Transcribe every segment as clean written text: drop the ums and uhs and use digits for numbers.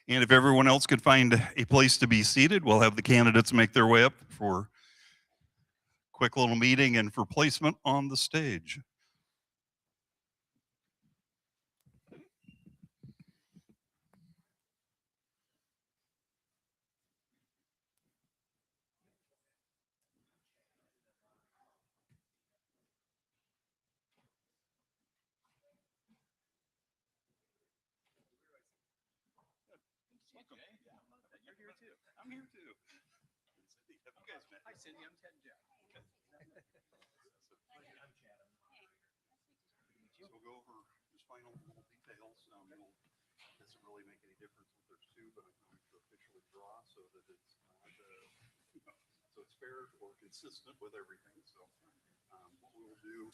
And if everyone else could find a place to be seated, we'll have the candidates make their way up for a quick little meeting and for placement on the stage. I'm here too. Have you guys met? Hi, Cindy. I'm Ted and Jack. So we'll go over just final little details. Doesn't really make any difference if there's two, but I'm going to officially draw so that it's not, so it's fair or consistent with everything. So what we will do,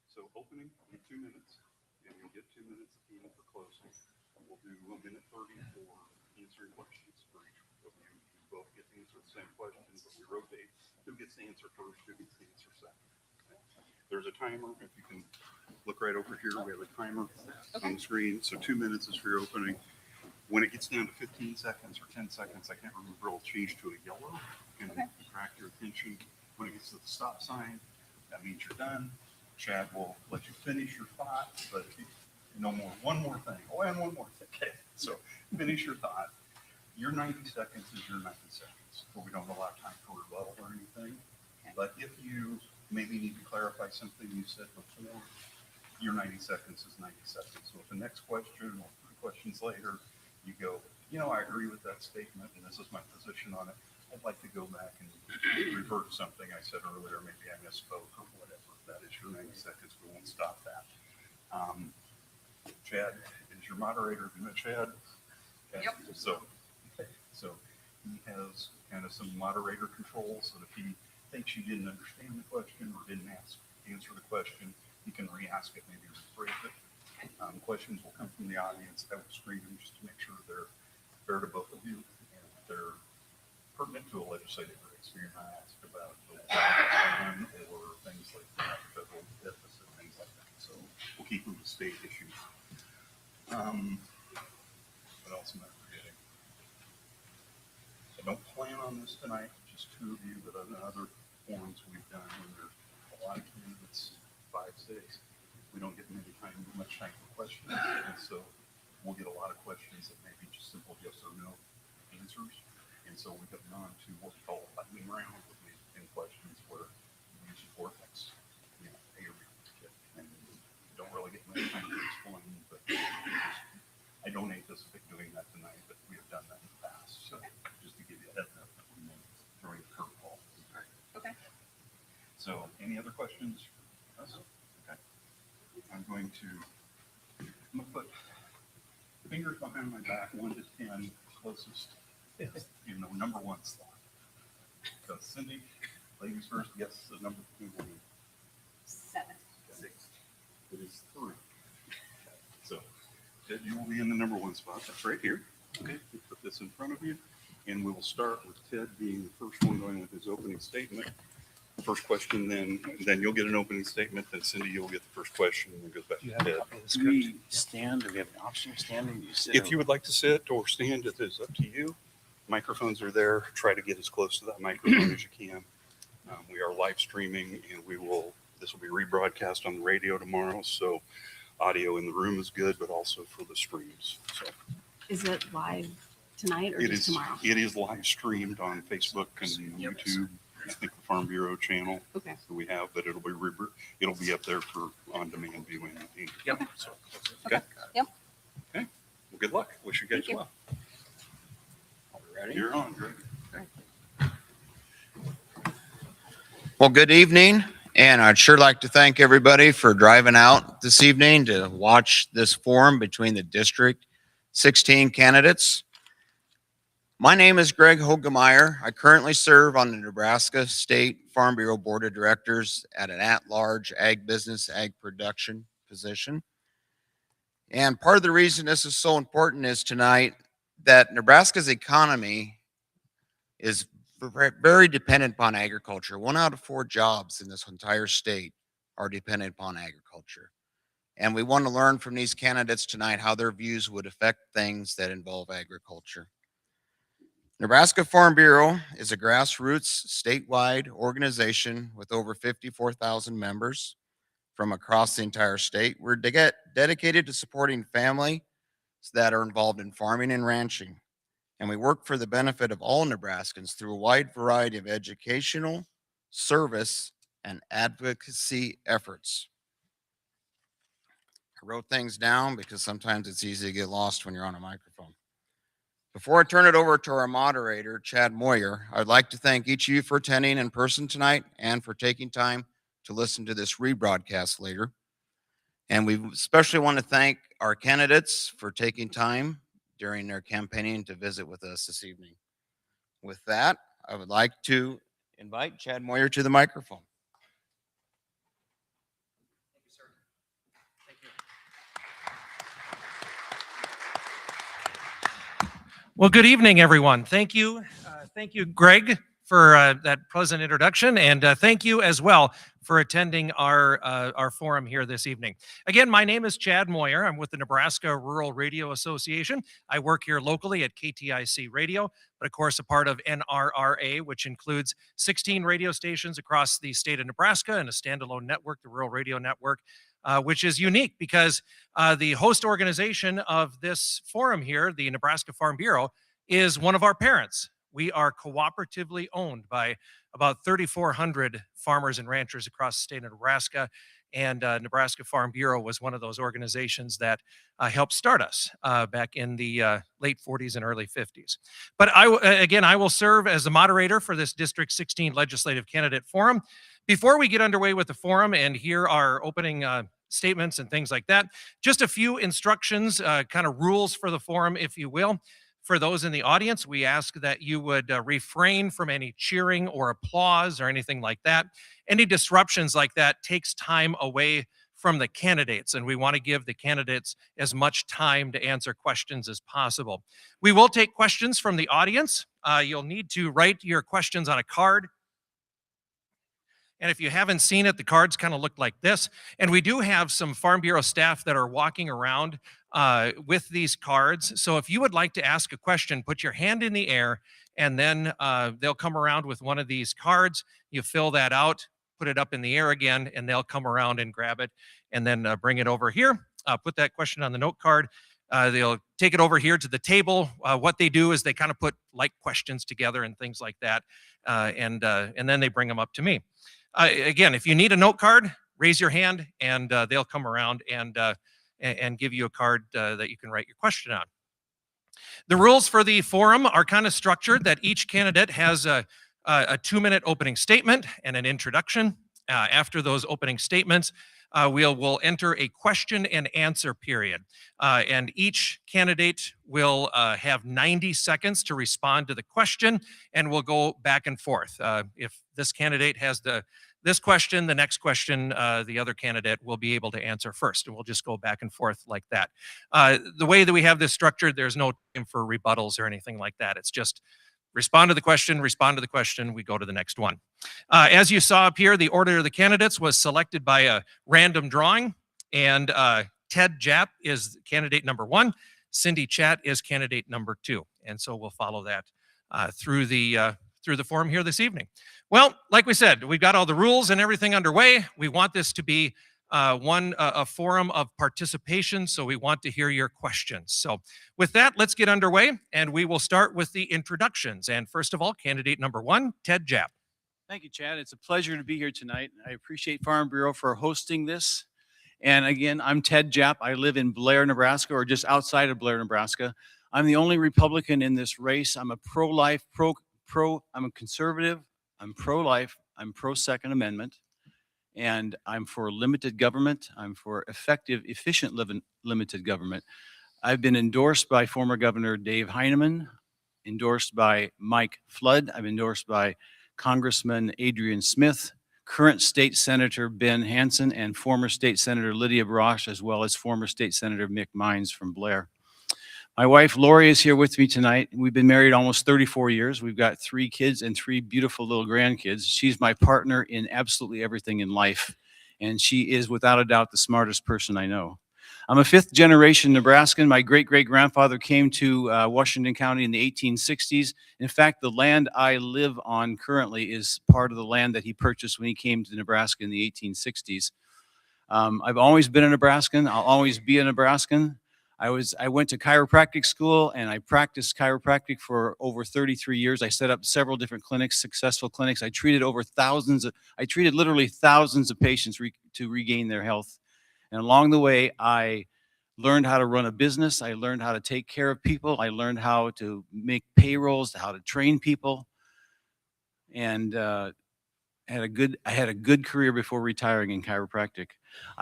so opening in 2 minutes, and you'll get 2 minutes at the end for closing. We'll do 1 minute 30 for answering questions for each of you. You both get to answer the same questions, but we rotate. Who gets to answer first? Who gets to answer second? There's a timer. If you can look right over here, we have a timer on the screen. So 2 minutes is for your opening. When it gets down to 15 seconds or 10 seconds, I can't remember, it'll change to a yellow and attract your attention. When it gets to the stop sign, that means you're done. Chad will let you finish your thought, but no more. One more thing. Oh, and one more thing. Okay. So finish your thought. Your 90 seconds is your 90 seconds. But we don't allow time for rebuttal or anything. But if you maybe need to clarify something you said before, your 90 seconds is 90 seconds. So if the next question or 3 questions later, you go, I agree with that statement and this is my position on it. I'd like to go back and revert something I said earlier. Maybe I misspoke or whatever. That is your 90 seconds. We won't stop that. Chad is your moderator. Have you met Chad? Okay. Yep. So he has kind of some moderator controls that if he thinks you didn't understand the question or didn't answer the question, you can re-ask it, maybe rephrase it. Questions will come from the audience. I will screen them just to make sure they're fair to both of you and they're pertinent to a legislative race. So you're not asked about the plan or things like that, federal deficit, things like that. So we'll keep them to state issues. What else am I forgetting? I don't plan on this tonight, just 2 of you, but on other forums we've done when there's a lot of candidates, 5, 6, we don't get much time for questions. And so we'll get a lot of questions that may be just simple yes or no answers. And so we have gone to what we call a lightning round in questions where we use vortex, A or B. And we don't really get much time to explain, but I don't anticipate doing that tonight, but we have done that in the past. So just to give you a heads up that we may throw you a curveball. Okay. So any other questions? Okay. I'm going to put fingers behind my back, 1 to 10, closest in the number 1 slot. So Cindy, ladies first, guess the number 2 will be 7. 6. It is 3. So Ted, you will be in the number 1 spot. That's right here. Okay. We'll put this in front of you. And we will start with Ted being the first one going with his opening statement. First question, then you'll get an opening statement. Then Cindy, you'll get the first question, and then goes back to Ted. Do we stand? Do we have an option of standing? Do you sit? If you would like to sit or stand, it is up to you. Microphones are there. Try to get as close to that microphone as you can. We are live streaming, and this will be rebroadcast on the radio tomorrow. So audio in the room is good, but also for the streams. So Is it live tonight or just tomorrow? It is live streamed on Facebook and YouTube. I think the Farm Bureau channel that we have, but it'll be up there for on-demand viewing. Yep. So, Okay. Yep. Okay. Well, good luck. Wish you guys well. Ready? You're on, Greg. Well, good evening, and I'd sure like to thank everybody for driving out this evening to watch this forum between the District 16 candidates. My name is Greg Hogemeyer. I currently serve on the Nebraska State Farm Bureau Board of Directors at an at-large ag business, ag production position. And part of the reason this is so important is tonight that Nebraska's economy is very dependent upon agriculture. 1 out of 4 jobs in this entire state are dependent upon agriculture. And we want to learn from these candidates tonight how their views would affect things that involve agriculture. Nebraska Farm Bureau is a grassroots statewide organization with over 54,000 members from across the entire state. We're dedicated to supporting families that are involved in farming and ranching. And we work for the benefit of all Nebraskans through a wide variety of educational, service, and advocacy efforts. I wrote things down because sometimes it's easy to get lost when you're on a microphone. Before I turn it over to our moderator, Chad Moyer, I'd like to thank each of you for attending in person tonight and for taking time to listen to this rebroadcast later. And we especially want to thank our candidates for taking time during their campaigning to visit with us this evening. With that, I would like to invite Chad Moyer to the microphone. Thank you, sir. Thank you. Well, good evening, everyone. Thank you. Thank you, Greg, for that pleasant introduction, and thank you as well for attending our forum here this evening. Again, my name is Chad Moyer. I'm with the Nebraska Rural Radio Association. I work here locally at KTIC Radio, but of course a part of NRRA, which includes 16 radio stations across the state of Nebraska and a standalone network, the Rural Radio Network, which is unique because the host organization of this forum here, the Nebraska Farm Bureau, is one of our parents. We are cooperatively owned by about 3,400 farmers and ranchers across the state of Nebraska, and Nebraska Farm Bureau was one of those organizations that helped start us back in the late 40s and early 50s. But I will serve as the moderator for this District 16 Legislative Candidate Forum. Before we get underway with the forum and hear our opening statements and things like that, just a few instructions, kind of rules for the forum, if you will. For those in the audience, we ask that you would refrain from any cheering or applause or anything like that. Any disruptions like that takes time away from the candidates, and we want to give the candidates as much time to answer questions as possible. We will take questions from the audience. You'll need to write your questions on a card. And if you haven't seen it, the cards kind of look like this. And we do have some Farm Bureau staff that are walking around with these cards. So if you would like to ask a question, put your hand in the air, and then they'll come around with one of these cards. You fill that out, put it up in the air again, and they'll come around and grab it, and then bring it over here. Put that question on the note card. They'll take it over here to the table. What they do is they kind of put like questions together and things like that, and then they bring them up to me. Again, if you need a note card, raise your hand, and they'll come around and give you a card that you can write your question on. The rules for the forum are kind of structured that each candidate has a 2-minute opening statement and an introduction. After those opening statements, we'll enter a question and answer period. And each candidate will have 90 seconds to respond to the question, and we'll go back and forth. If this candidate has this question, the next question, the other candidate will be able to answer first, and we'll just go back and forth like that. The way that we have this structured, there's no time for rebuttals or anything like that. It's just respond to the question, we go to the next one. As you saw up here, the order of the candidates was selected by a random drawing, and Ted Japp is candidate number 1, Cindy Chat is candidate number 2, and so we'll follow that through the forum here this evening. Well, like we said, we've got all the rules and everything underway. We want this to be a forum of participation, so we want to hear your questions. So with that, let's get underway, and we will start with the introductions. And first of all, candidate number 1, Ted Japp. Thank you, Chad. It's a pleasure to be here tonight. I appreciate Farm Bureau for hosting this. And again, I'm Ted Japp. I live in Blair, Nebraska, or just outside of Blair, Nebraska. I'm the only Republican in this race. I'm a pro-life, I'm a conservative, I'm pro-life, I'm pro-Second Amendment, and I'm for limited government. I'm for effective, efficient limited government. I've been endorsed by former Governor Dave Heineman, endorsed by Mike Flood. I've endorsed by Congressman Adrian Smith, current State Senator Ben Hansen, and former State Senator Lydia Brosh, as well as former State Senator Mick Mines from Blair. My wife, Lori, is here with me tonight. We've been married almost 34 years. We've got 3 kids and 3 beautiful little grandkids. She's my partner in absolutely everything in life. and she is without a doubt the smartest person I know. I'm a fifth generation Nebraskan. My great-great-grandfather came to Washington County in the 1860s. In fact, the land I live on currently is part of the land that he purchased when he came to Nebraska in the 1860s. I've always been a Nebraskan. I'll always be a Nebraskan. I went to chiropractic school and I practiced chiropractic for over 33 years. I set up several different clinics, successful clinics. I treated literally thousands of patients to regain their health. And along the way, I learned how to run a business. I learned how to take care of people. I learned how to make payrolls, how to train people. And I had a good career before retiring in chiropractic.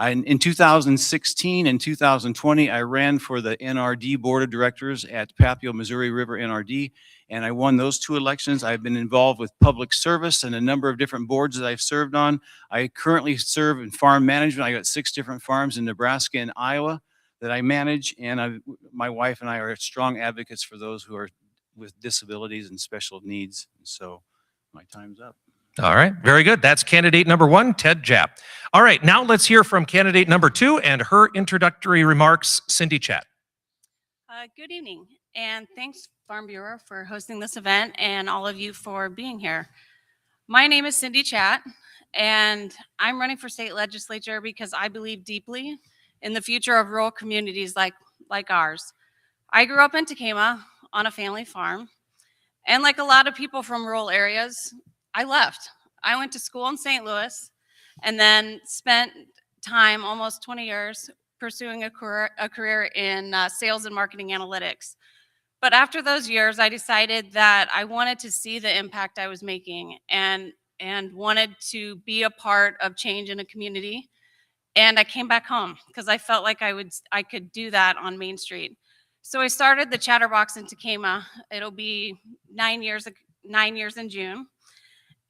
In 2016 and 2020, I ran for the NRD Board of Directors at Papio Missouri River NRD, and I won those 2 elections. I've been involved with public service and a number of different boards that I've served on. I currently serve in farm management. I got 6 different farms in Nebraska and Iowa that I manage, and my wife and I are strong advocates for those who are with disabilities and special needs. So my time's up. All right, very good. That's candidate number 1, Ted Japp. All right, now let's hear from candidate number 2 and her introductory remarks, Cindy Chat. Good evening, and thanks Farm Bureau for hosting this event and all of you for being here. My name is Cindy Chat, and I'm running for state legislature because I believe deeply in the future of rural communities like ours. I grew up in Tekamah on a family farm, and like a lot of people from rural areas, I left. I went to school in St. Louis and then spent time, almost 20 years, pursuing a career in sales and marketing analytics. But after those years, I decided that I wanted to see the impact I was making and wanted to be a part of change in a community. And I came back home because I felt like I could do that on Main Street. So I started the Chatterbox in Tekamah. It'll be 9 years in June.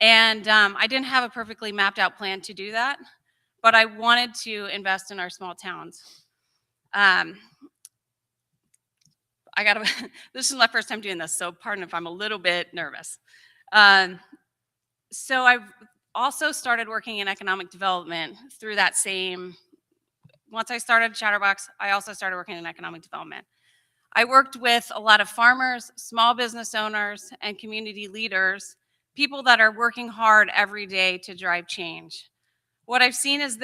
And I didn't have a perfectly mapped out plan to do that, but I wanted to invest in our small towns. This is my first time doing this, so pardon if I'm a little bit nervous. So I've also started working in economic development through that once I started Chatterbox, I also started working in economic development. I worked with a lot of farmers, small business owners, and community leaders, people that are working hard every day to drive change. What I've seen is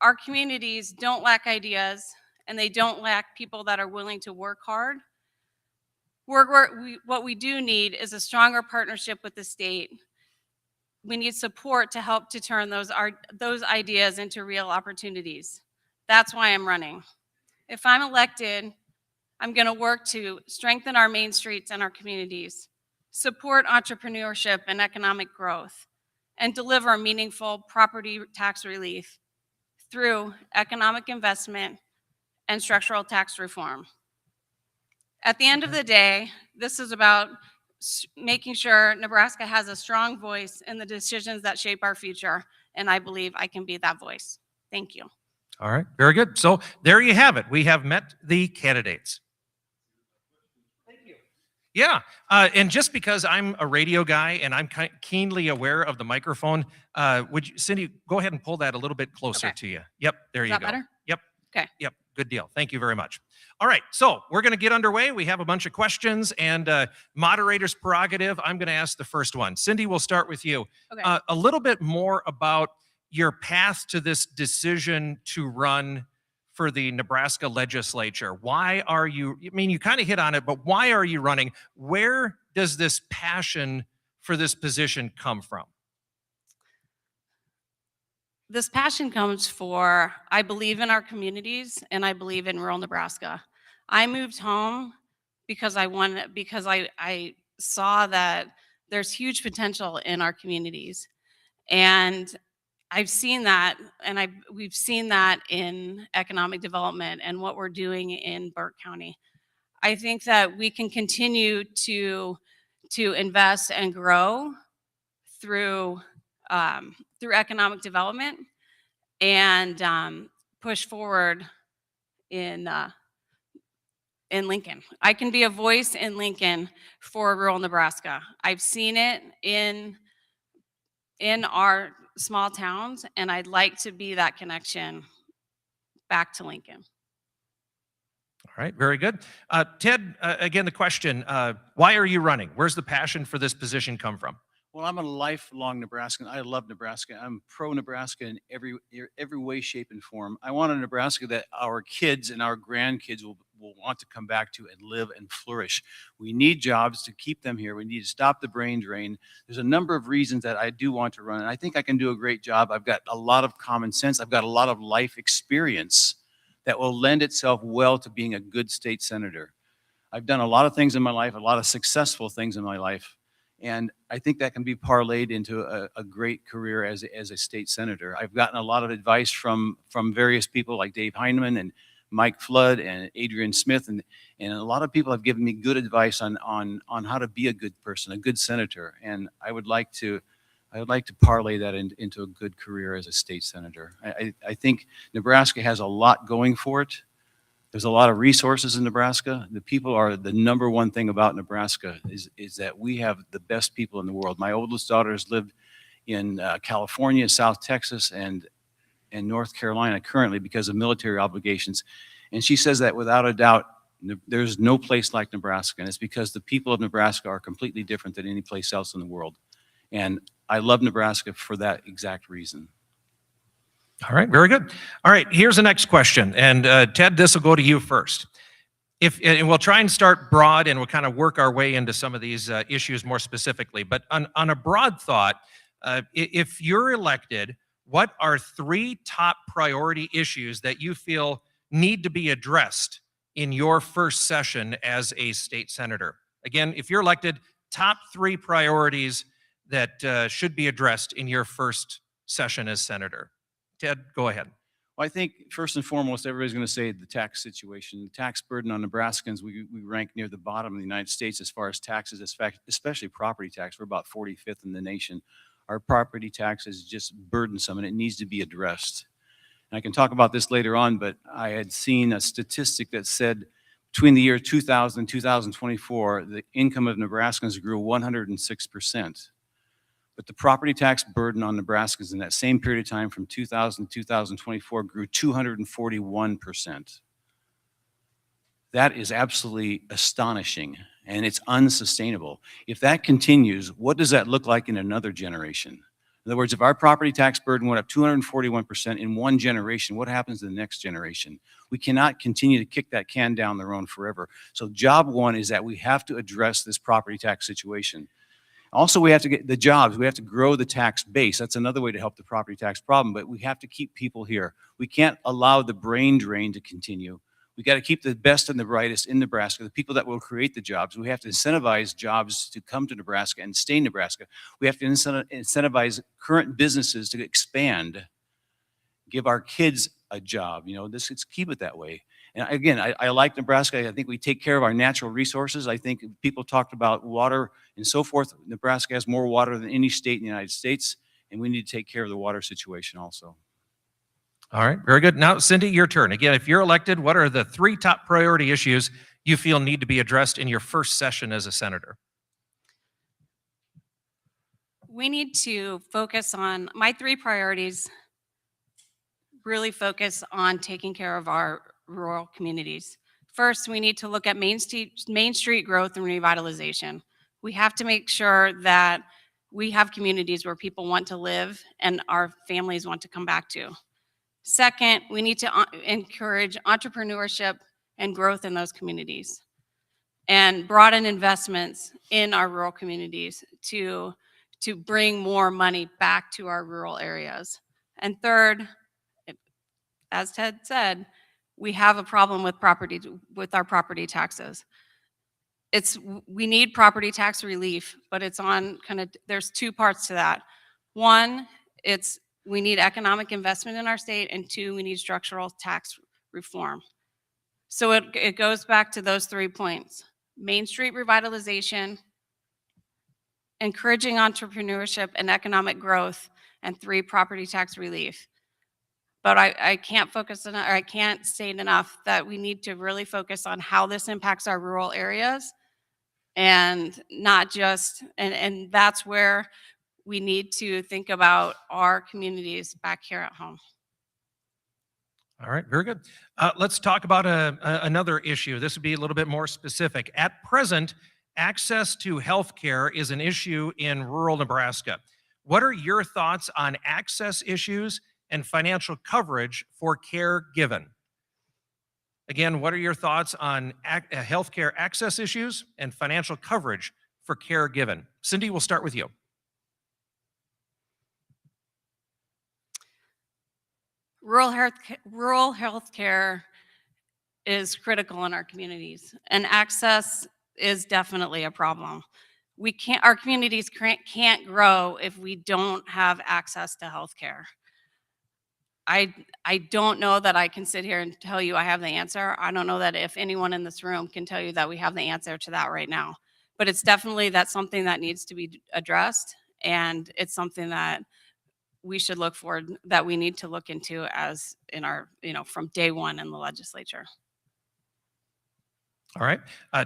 our communities don't lack ideas and they don't lack people that are willing to work hard. What we do need is a stronger partnership with the state. We need support to help to turn those ideas into real opportunities. That's why I'm running. If I'm elected, I'm going to work to strengthen our main streets and our communities, support entrepreneurship and economic growth, and deliver meaningful property tax relief through economic investment and structural tax reform. At the end of the day, this is about making sure Nebraska has a strong voice in the decisions that shape our future, and I believe I can be that voice. Thank you. All right, very good. So there you have it. We have met the candidates. Yeah, and just because I'm a radio guy and I'm keenly aware of the microphone, would you, Cindy, go ahead and pull that a little bit closer to you. Yep, there you go. Is that better? Yep. Okay. Yep, good deal. Thank you very much. All right, so we're going to get underway. We have a bunch of questions and moderator's prerogative. I'm going to ask the first one. Cindy, we'll start with you. Okay. A little bit more about your path to this decision to run for the Nebraska legislature. Why are you, I mean, you kind of hit on it, but why are you running? Where does this passion for this position come from? This passion comes I believe in our communities and I believe in rural Nebraska. I moved home because I saw that there's huge potential in our communities. And I've seen that, and we've seen that in economic development and what we're doing in Burke County. I think that we can continue to invest and grow through economic development and push forward in Lincoln. I can be a voice in Lincoln for rural Nebraska. I've seen it in our small towns, and I'd like to be that connection back to Lincoln. All right, very good. Ted, again, the question, why are you running? Where's the passion for this position come from? Well, I'm a lifelong Nebraskan. I love Nebraska. I'm pro-Nebraska in every way, shape, and form. I want a Nebraska that our kids and our grandkids will want to come back to and live and flourish. We need jobs to keep them here. We need to stop the brain drain. There's a number of reasons that I do want to run, and I think I can do a great job. I've got a lot of common sense. I've got a lot of life experience that will lend itself well to being a good state senator. I've done a lot of things in my life, a lot of successful things in my life. And I think that can be parlayed into a great career as a state senator. I've gotten a lot of advice from various people like Dave Heineman and Mike Flood and Adrian Smith, and a lot of people have given me good advice on how to be a good person, a good senator. And I would like to parlay that into a good career as a state senator. I think Nebraska has a lot going for it. There's a lot of resources in Nebraska. The people are the number one thing about Nebraska is that we have the best people in the world. My oldest daughter has lived in California, South Texas, and North Carolina currently because of military obligations. And she says that without a doubt, there's no place like Nebraska. And it's because the people of Nebraska are completely different than any place else in the world. And I love Nebraska for that exact reason. All right, very good. All right, here's the next question. And Ted, this will go to you first. And we'll try and start broad and we'll kind of work our way into some of these issues more specifically. But on a broad thought, if you're elected, what are 3 top priority issues that you feel need to be addressed in your first session as a state senator? Again, if you're elected, top 3 priorities that should be addressed in your first session as senator. Ted, go ahead. Well, I think first and foremost, everybody's going to say the tax situation. The tax burden on Nebraskans, we rank near the bottom of the United States as far as taxes, especially property tax. We're about 45th in the nation. Our property tax is just burdensome and it needs to be addressed. And I can talk about this later on, but I had seen a statistic that said between the year 2000 and 2024, the income of Nebraskans grew 106%. But the property tax burden on Nebraskans in that same period of time from 2000 to 2024 grew 241%. That is absolutely astonishing, and it's unsustainable. If that continues, what does that look like in another generation? In other words, if our property tax burden went up 241% in one generation, what happens to the next generation? We cannot continue to kick that can down the road forever. So job one is that we have to address this property tax situation. Also, we have to get the jobs. We have to grow the tax base. That's another way to help the property tax problem, but we have to keep people here. We can't allow the brain drain to continue. We got to keep the best and the brightest in Nebraska, the people that will create the jobs. We have to incentivize jobs to come to Nebraska and stay in Nebraska. We have to incentivize current businesses to expand, give our kids a job. Let's keep it that way. And again, I like Nebraska. I think we take care of our natural resources. I think people talked about water and so forth. Nebraska has more water than any state in the United States, and we need to take care of the water situation also. All right, very good. Now, Cindy, your turn. Again, if you're elected, what are the 3 top priority issues you feel need to be addressed in your first session as a senator? We need to focus on, my 3 priorities really focus on taking care of our rural communities. First, we need to look at Main Street growth and revitalization. We have to make sure that we have communities where people want to live and our families want to come back to. Second, we need to encourage entrepreneurship and growth in those communities and broaden investments in our rural communities to bring more money back to our rural areas. And third, as Ted said, we have a problem with our property taxes. We need property tax relief, but it's on there's 2 parts to that. One, we need economic investment in our state, and 2, we need structural tax reform. So it goes back to those 3 points: Main Street revitalization, encouraging entrepreneurship and economic growth, and 3, property tax relief. But I can't I can't state enough that we need to really focus on how this impacts our rural areas, and not just, and that's where we need to think about our communities back here at home. All right, very good. Let's talk about another issue. This would be a little bit more specific. At present, access to health care is an issue in rural Nebraska. What are your thoughts on access issues and financial coverage for care given? Again, what are your thoughts on healthcare access issues and financial coverage for care given? Cindy, we'll start with you. Rural health care is critical in our communities, and access is definitely a problem. Our communities can't grow if we don't have access to health care. I don't know that I can sit here and tell you I have the answer. I don't know that if anyone in this room can tell you that we have the answer to that right now. But it's definitely that's something that needs to be addressed, and it's something that we should look forward, that we need to look into as in our, from day one in the legislature. All right.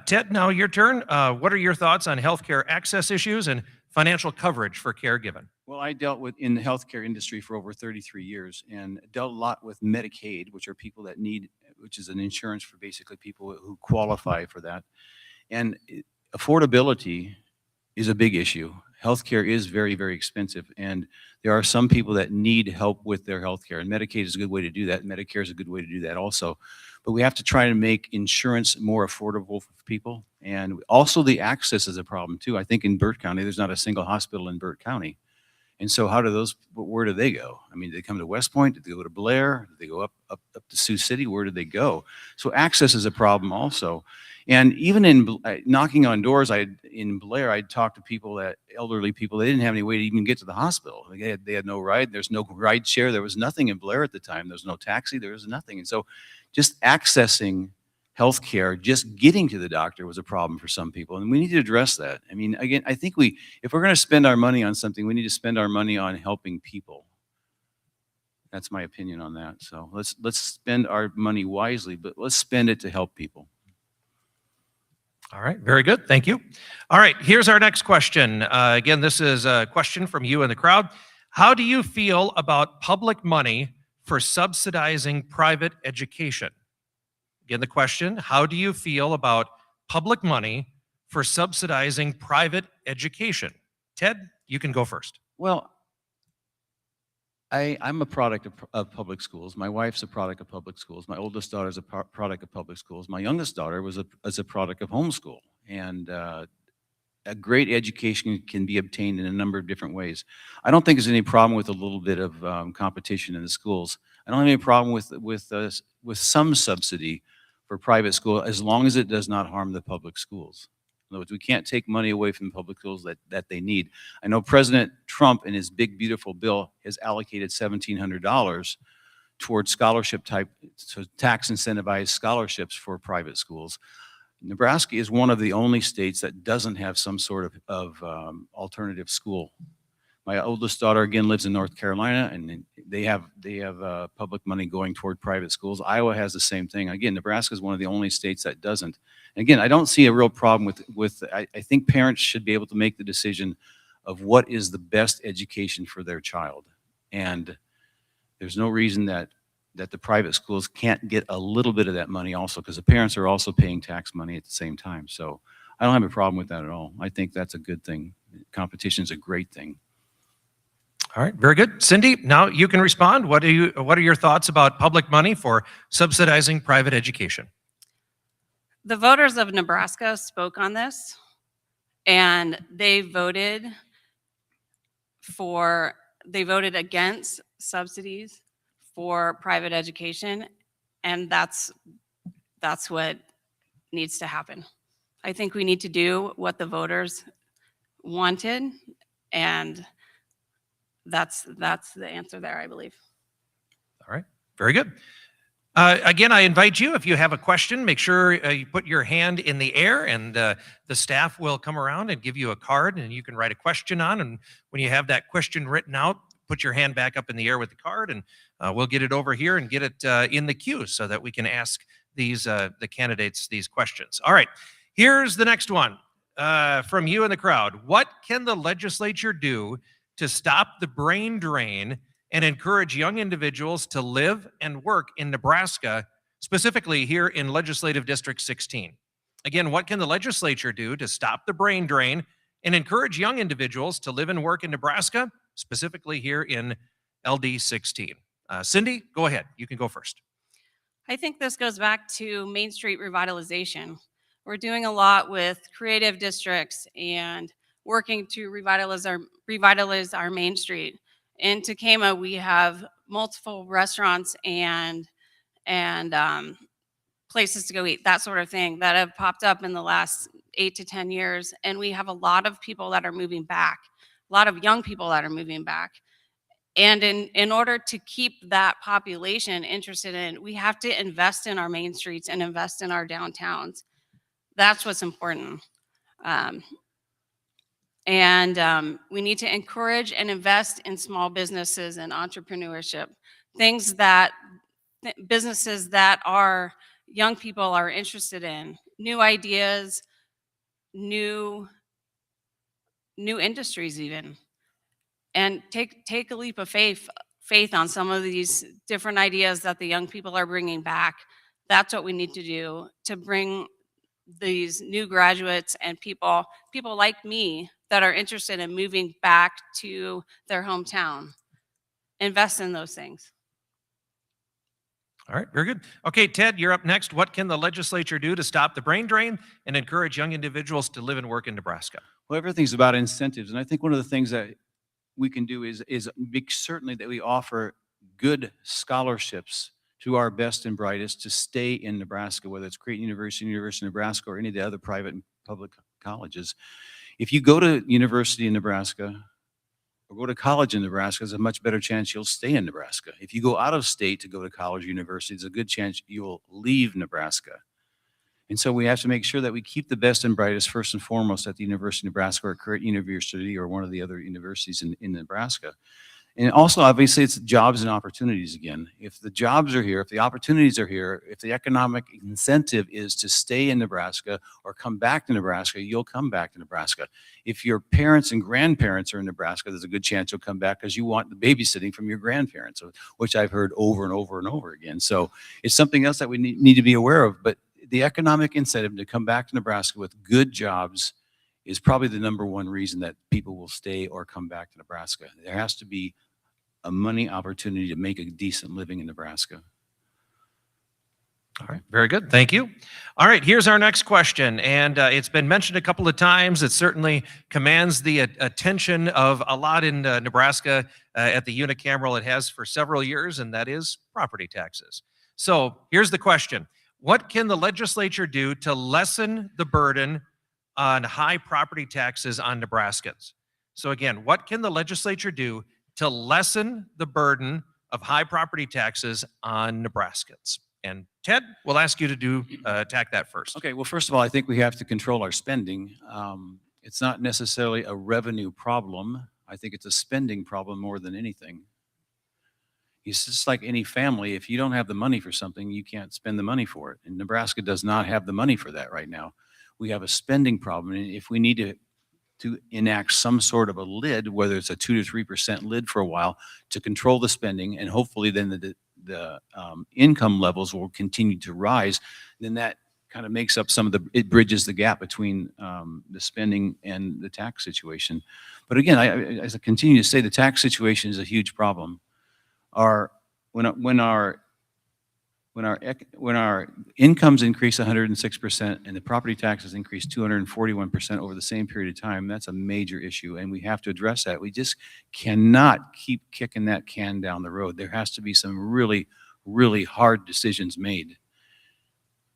Ted, now your turn. What are your thoughts on healthcare access issues and financial coverage for care given? Well, I dealt in the healthcare industry for over 33 years and dealt a lot with Medicaid, which are people that which is an insurance for basically people who qualify for that. And affordability is a big issue. Healthcare is very, very expensive, and there are some people that need help with their healthcare, and Medicaid is a good way to do that. Medicare is a good way to do that also. But we have to try to make insurance more affordable for people, and also the access is a problem too. I think in Burt County, there's not a single hospital in Burt County. And so where do they go? I mean, do they come to West Point? Do they go to Blair? Do they go up to Sioux City? Where do they go? So access is a problem also. And even in knocking on doors, in Blair, I'd talk to elderly people, they didn't have any way to even get to the hospital. They had no ride. There's no ride share. There was nothing in Blair at the time. There was no taxi. There was nothing. And so just accessing healthcare, just getting to the doctor was a problem for some people, and we need to address that. I mean, again, I think if we're going to spend our money on something, we need to spend our money on helping people. That's my opinion on that. So let's spend our money wisely, but let's spend it to help people. All right, very good. Thank you. All right, here's our next question. Again, this is a question from you in the crowd. How do you feel about public money for subsidizing private education? Again, the question, how do you feel about public money for subsidizing private education? Ted, you can go first. Well, I'm a product of public schools. My wife's a product of public schools. My oldest daughter is a product of public schools. My youngest daughter was a product of homeschool. And a great education can be obtained in a number of different ways. I don't think there's any problem with a little bit of competition in the schools. I don't have any problem with some subsidy for private school as long as it does not harm the public schools. In other words, we can't take money away from the public schools that they need. I know President Trump in his big, beautiful bill has allocated $1,700 towards scholarship type, so tax incentivized scholarships for private schools. Nebraska is one of the only states that doesn't have some sort of alternative school. My oldest daughter, again, lives in North Carolina, and they have public money going toward private schools. Iowa has the same thing. Again, Nebraska is one of the only states that doesn't. And again, I don't see a real problem with I think parents should be able to make the decision of what is the best education for their child. And there's no reason that the private schools can't get a little bit of that money also, because the parents are also paying tax money at the same time. So I don't have a problem with that at all. I think that's a good thing. Competition is a great thing. All right, very good. Cindy, now you can respond. What are your thoughts about public money for subsidizing private education? The voters of Nebraska spoke on this, and they voted against subsidies for private education, and that's what needs to happen. I think we need to do what the voters wanted, and that's the answer there, I believe. All right, very good. Again, I invite you, if you have a question, make sure you put your hand in the air, and the staff will come around and give you a card, and you can write a question on. And when you have that question written out, put your hand back up in the air with the card, and we'll get it over here and get it in the queue so that we can ask the candidates these questions. All right, here's the next one from you in the crowd. What can the legislature do to stop the brain drain and encourage young individuals to live and work in Nebraska, specifically here in Legislative District 16? Again, what can the legislature do to stop the brain drain and encourage young individuals to live and work in Nebraska, specifically here in LD 16? Cindy, go ahead. You can go first. I think this goes back to Main Street revitalization. We're doing a lot with creative districts and working to revitalize our Main Street. In Takema, we have multiple restaurants and places to go eat, that sort of thing, that have popped up in the last 8 to 10 years. And we have a lot of people that are moving back, a lot of young people that are moving back. And in order to keep that population interested in, we have to invest in our main streets and invest in our downtowns. That's what's important. We need to encourage and invest in small businesses and entrepreneurship, things that businesses that our young people are interested in, new ideas, new industries even. And take a leap of faith on some of these different ideas that the young people are bringing back. That's what we need to do to bring these new graduates and people like me that are interested in moving back to their hometown. Invest in those things. All right, very good. Okay, Ted, you're up next. What can the legislature do to stop the brain drain and encourage young individuals to live and work in Nebraska? Well, everything's about incentives. And I think one of the things that we can do is make certainly that we offer good scholarships to our best and brightest to stay in Nebraska, whether it's Creighton University, University of Nebraska, or any of the other private and public colleges. If you go to university in Nebraska or go to college in Nebraska, there's a much better chance you'll stay in Nebraska. If you go out of state to go to college or university, there's a good chance you'll leave Nebraska. And so we have to make sure that we keep the best and brightest first and foremost at the University of Nebraska or Creighton University or one of the other universities in Nebraska. And also, obviously, it's jobs and opportunities again. If the jobs are here, if the opportunities are here, if the economic incentive is to stay in Nebraska or come back to Nebraska, you'll come back to Nebraska. If your parents and grandparents are in Nebraska, there's a good chance you'll come back because you want the babysitting from your grandparents, which I've heard over and over and over again. So it's something else that we need to be aware of. But the economic incentive to come back to Nebraska with good jobs is probably the number one reason that people will stay or come back to Nebraska. There has to be a money opportunity to make a decent living in Nebraska. All right, very good. Thank you. All right, here's our next question. And it's been mentioned a couple of times. It certainly commands the attention of a lot in Nebraska at the unicameral. It has for several years, and that is property taxes. So here's the question. What can the legislature do to lessen the burden on high property taxes on Nebraskans? So again, what can the legislature do to lessen the burden of high property taxes on Nebraskans? And Ted, we'll ask you to attack that first. Okay, well, first of all, I think we have to control our spending. It's not necessarily a revenue problem. I think it's a spending problem more than anything. It's just like any family. If you don't have the money for something, you can't spend the money for it. And Nebraska does not have the money for that right now. We have a spending problem. And if we need to enact some sort of a lid, whether it's a 2 to 3% lid for a while to control the spending, and hopefully then the income levels will continue to rise, then that kind of makes up it bridges the gap between the spending and the tax situation. But again, as I continue to say, the tax situation is a huge problem. When our incomes increase 106% and the property taxes increase 241% over the same period of time, that's a major issue, and we have to address that. We just cannot keep kicking that can down the road. There has to be some really, really hard decisions made.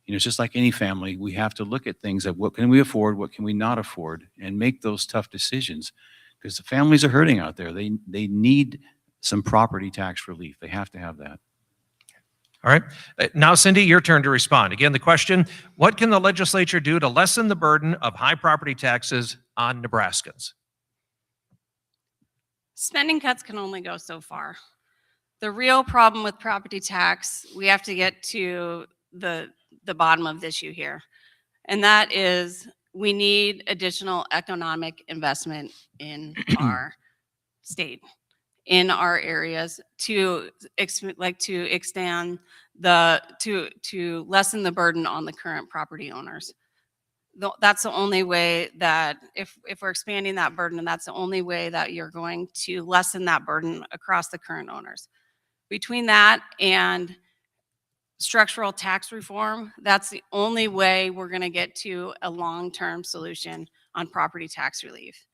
You know, it's just like any family. We have to look at things of what can we afford, what can we not afford, and make those tough decisions, because the families are hurting out there. They need some property tax relief. They have to have that. All right. Now, Cindy, your turn to respond. Again, the question, what can the legislature do to lessen the burden of high property taxes on Nebraskans? Spending cuts can only go so far. The real problem with property tax, we have to get to the bottom of the issue here. And that is we need additional economic investment in our state in our areas to extend to lessen the burden on the current property owners. That's the only way that if we're expanding that burden, and that's the only way that you're going to lessen that burden across the current owners. Between that and structural tax reform, that's the only way we're going to get to a long-term solution on property tax relief.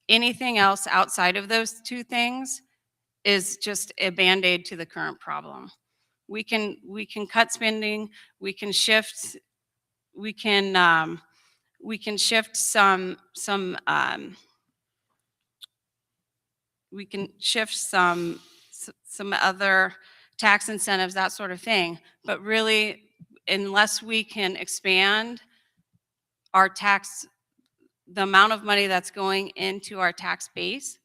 Anything else outside of those two things is just a Band-Aid to the current problem. We can cut spending, we can shift some other tax incentives, that sort of thing. But really, unless we can expand our the amount of money that's going into our tax base,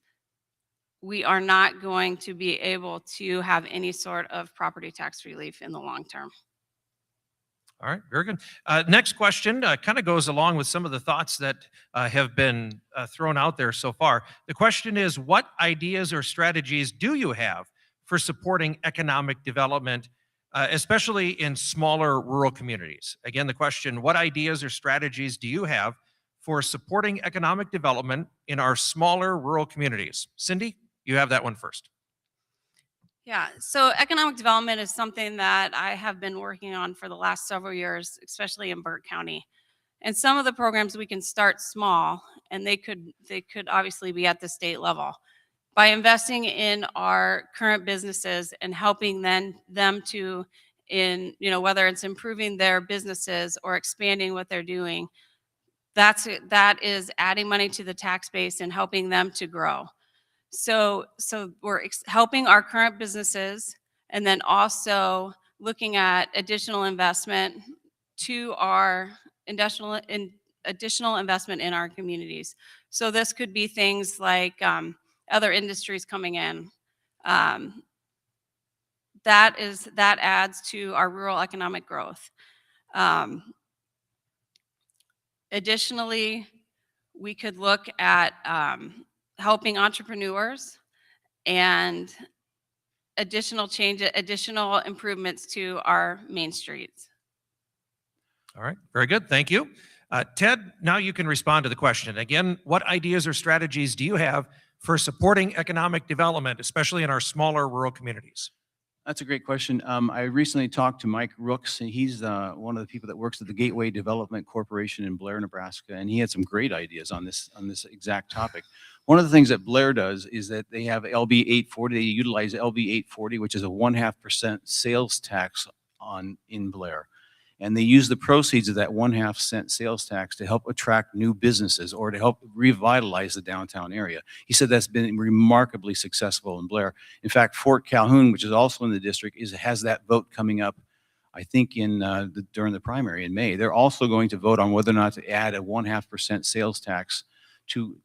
we are not going to be able to have any sort of property tax relief in the long term. All right, very good. Next question kind of goes along with some of the thoughts that have been thrown out there so far. The question is, what ideas or strategies do you have for supporting economic development, especially in smaller rural communities? Again, the question, what ideas or strategies do you have for supporting economic development in our smaller rural communities? Cindy, you have that one first. Yeah, so economic development is something that I have been working on for the last several years, especially in Burke County. And some of the programs we can start small, and they could obviously be at the state level. By investing in our current businesses and helping them to, whether it's improving their businesses or expanding what they're doing, that is adding money to the tax base and helping them to grow. So we're helping our current businesses, and then also looking at additional investment to our additional investment in our communities. So this could be things like other industries coming in. That adds to our rural economic growth. Additionally, we could look at helping entrepreneurs and additional improvements to our main streets. All right, very good, thank you. Ted, now you can respond to the question. Again, what ideas or strategies do you have for supporting economic development, especially in our smaller rural communities? That's a great question. I recently talked to Mike Rooks, and he's one of the people that works at the Gateway Development Corporation in Blair, Nebraska, and he had some great ideas on this exact topic. One of the things that Blair does is that they have LB 840. They utilize LB 840, which is a 0.5% sales tax in Blair. And they use the proceeds of that 0.5 cent sales tax to help attract new businesses or to help revitalize the downtown area. He said that's been remarkably successful in Blair. In fact, Fort Calhoun, which is also in the district, has that vote coming up, I think, during the primary in May. They're also going to vote on whether or not to add a 0.5% sales tax to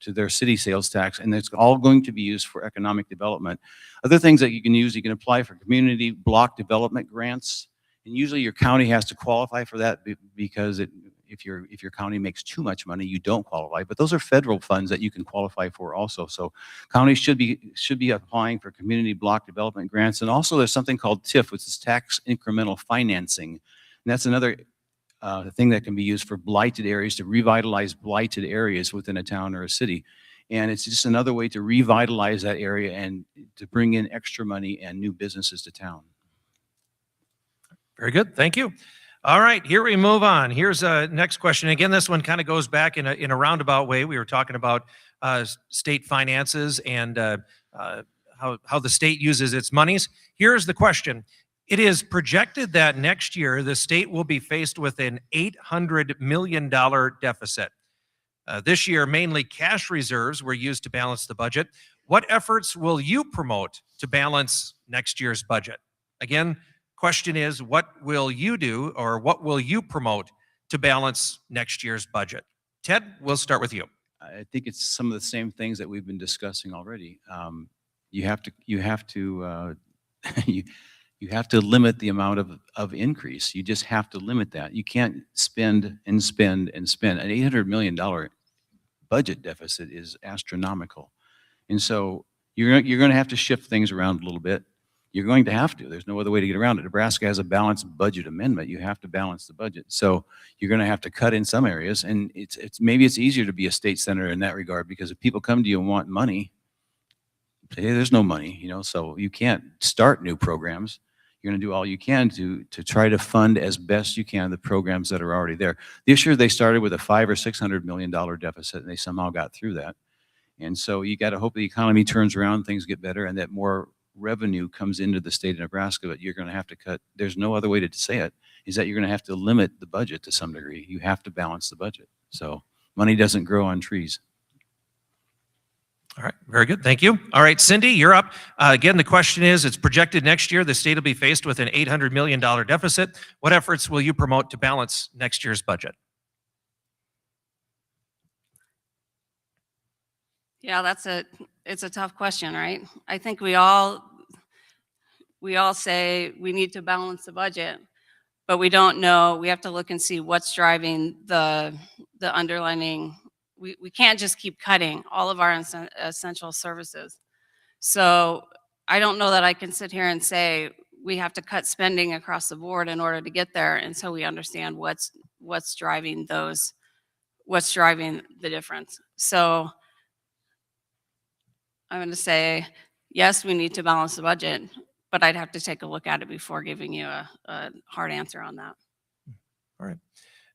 their city sales tax, and it's all going to be used for economic development. Other things that you can use, you can apply for community block development grants. And usually your county has to qualify for that because if your county makes too much money, you don't qualify. But those are federal funds that you can qualify for also. So counties should be applying for community block development grants. And also there's something called TIF, which is tax incremental financing. And that's another thing that can be used for blighted areas, to revitalize blighted areas within a town or a city. And it's just another way to revitalize that area and to bring in extra money and new businesses to town. Very good, thank you. All right, here we move on. Here's a next question. Again, this one kind of goes back in a roundabout way. We were talking about state finances and how the state uses its monies. Here's the question. It is projected that next year the state will be faced with an $800 million deficit. This year, mainly cash reserves were used to balance the budget. What efforts will you promote to balance next year's budget? Again, question is, what will you do or what will you promote to balance next year's budget? Ted, we'll start with you. I think it's some of the same things that we've been discussing already. You have to limit the amount of increase. You just have to limit that. You can't spend and spend and spend. An $800 million budget deficit is astronomical. And so you're going to have to shift things around a little bit. You're going to have to. There's no other way to get around it. Nebraska has a balanced budget amendment. You have to balance the budget. So you're going to have to cut in some areas. And maybe it's easier to be a state senator in that regard, because if people come to you and want money, say, hey, there's no money, so you can't start new programs. You're going to do all you can to try to fund as best you can the programs that are already there. This year they started with a $500 or $600 million deficit, and they somehow got through that. And so you got to hope the economy turns around, things get better, and that more revenue comes into the state of Nebraska. But you're going to have to cut. There's no other way to say it, is that you're going to have to limit the budget to some degree. You have to balance the budget. So money doesn't grow on trees. All right, very good. Thank you. All right, Cindy, you're up. Again, the question is, it's projected next year the state will be faced with an $800 million deficit. What efforts will you promote to balance next year's budget? Yeah, it's a tough question, right? I think we all say we need to balance the budget, but we don't know. We have to look and see what's driving the underlining. We can't just keep cutting all of our essential services. So I don't know that I can sit here and say we have to cut spending across the board in order to get there until we understand what's driving the difference. So I'm going to say, yes, we need to balance the budget, but I'd have to take a look at it before giving you a hard answer on that. All right.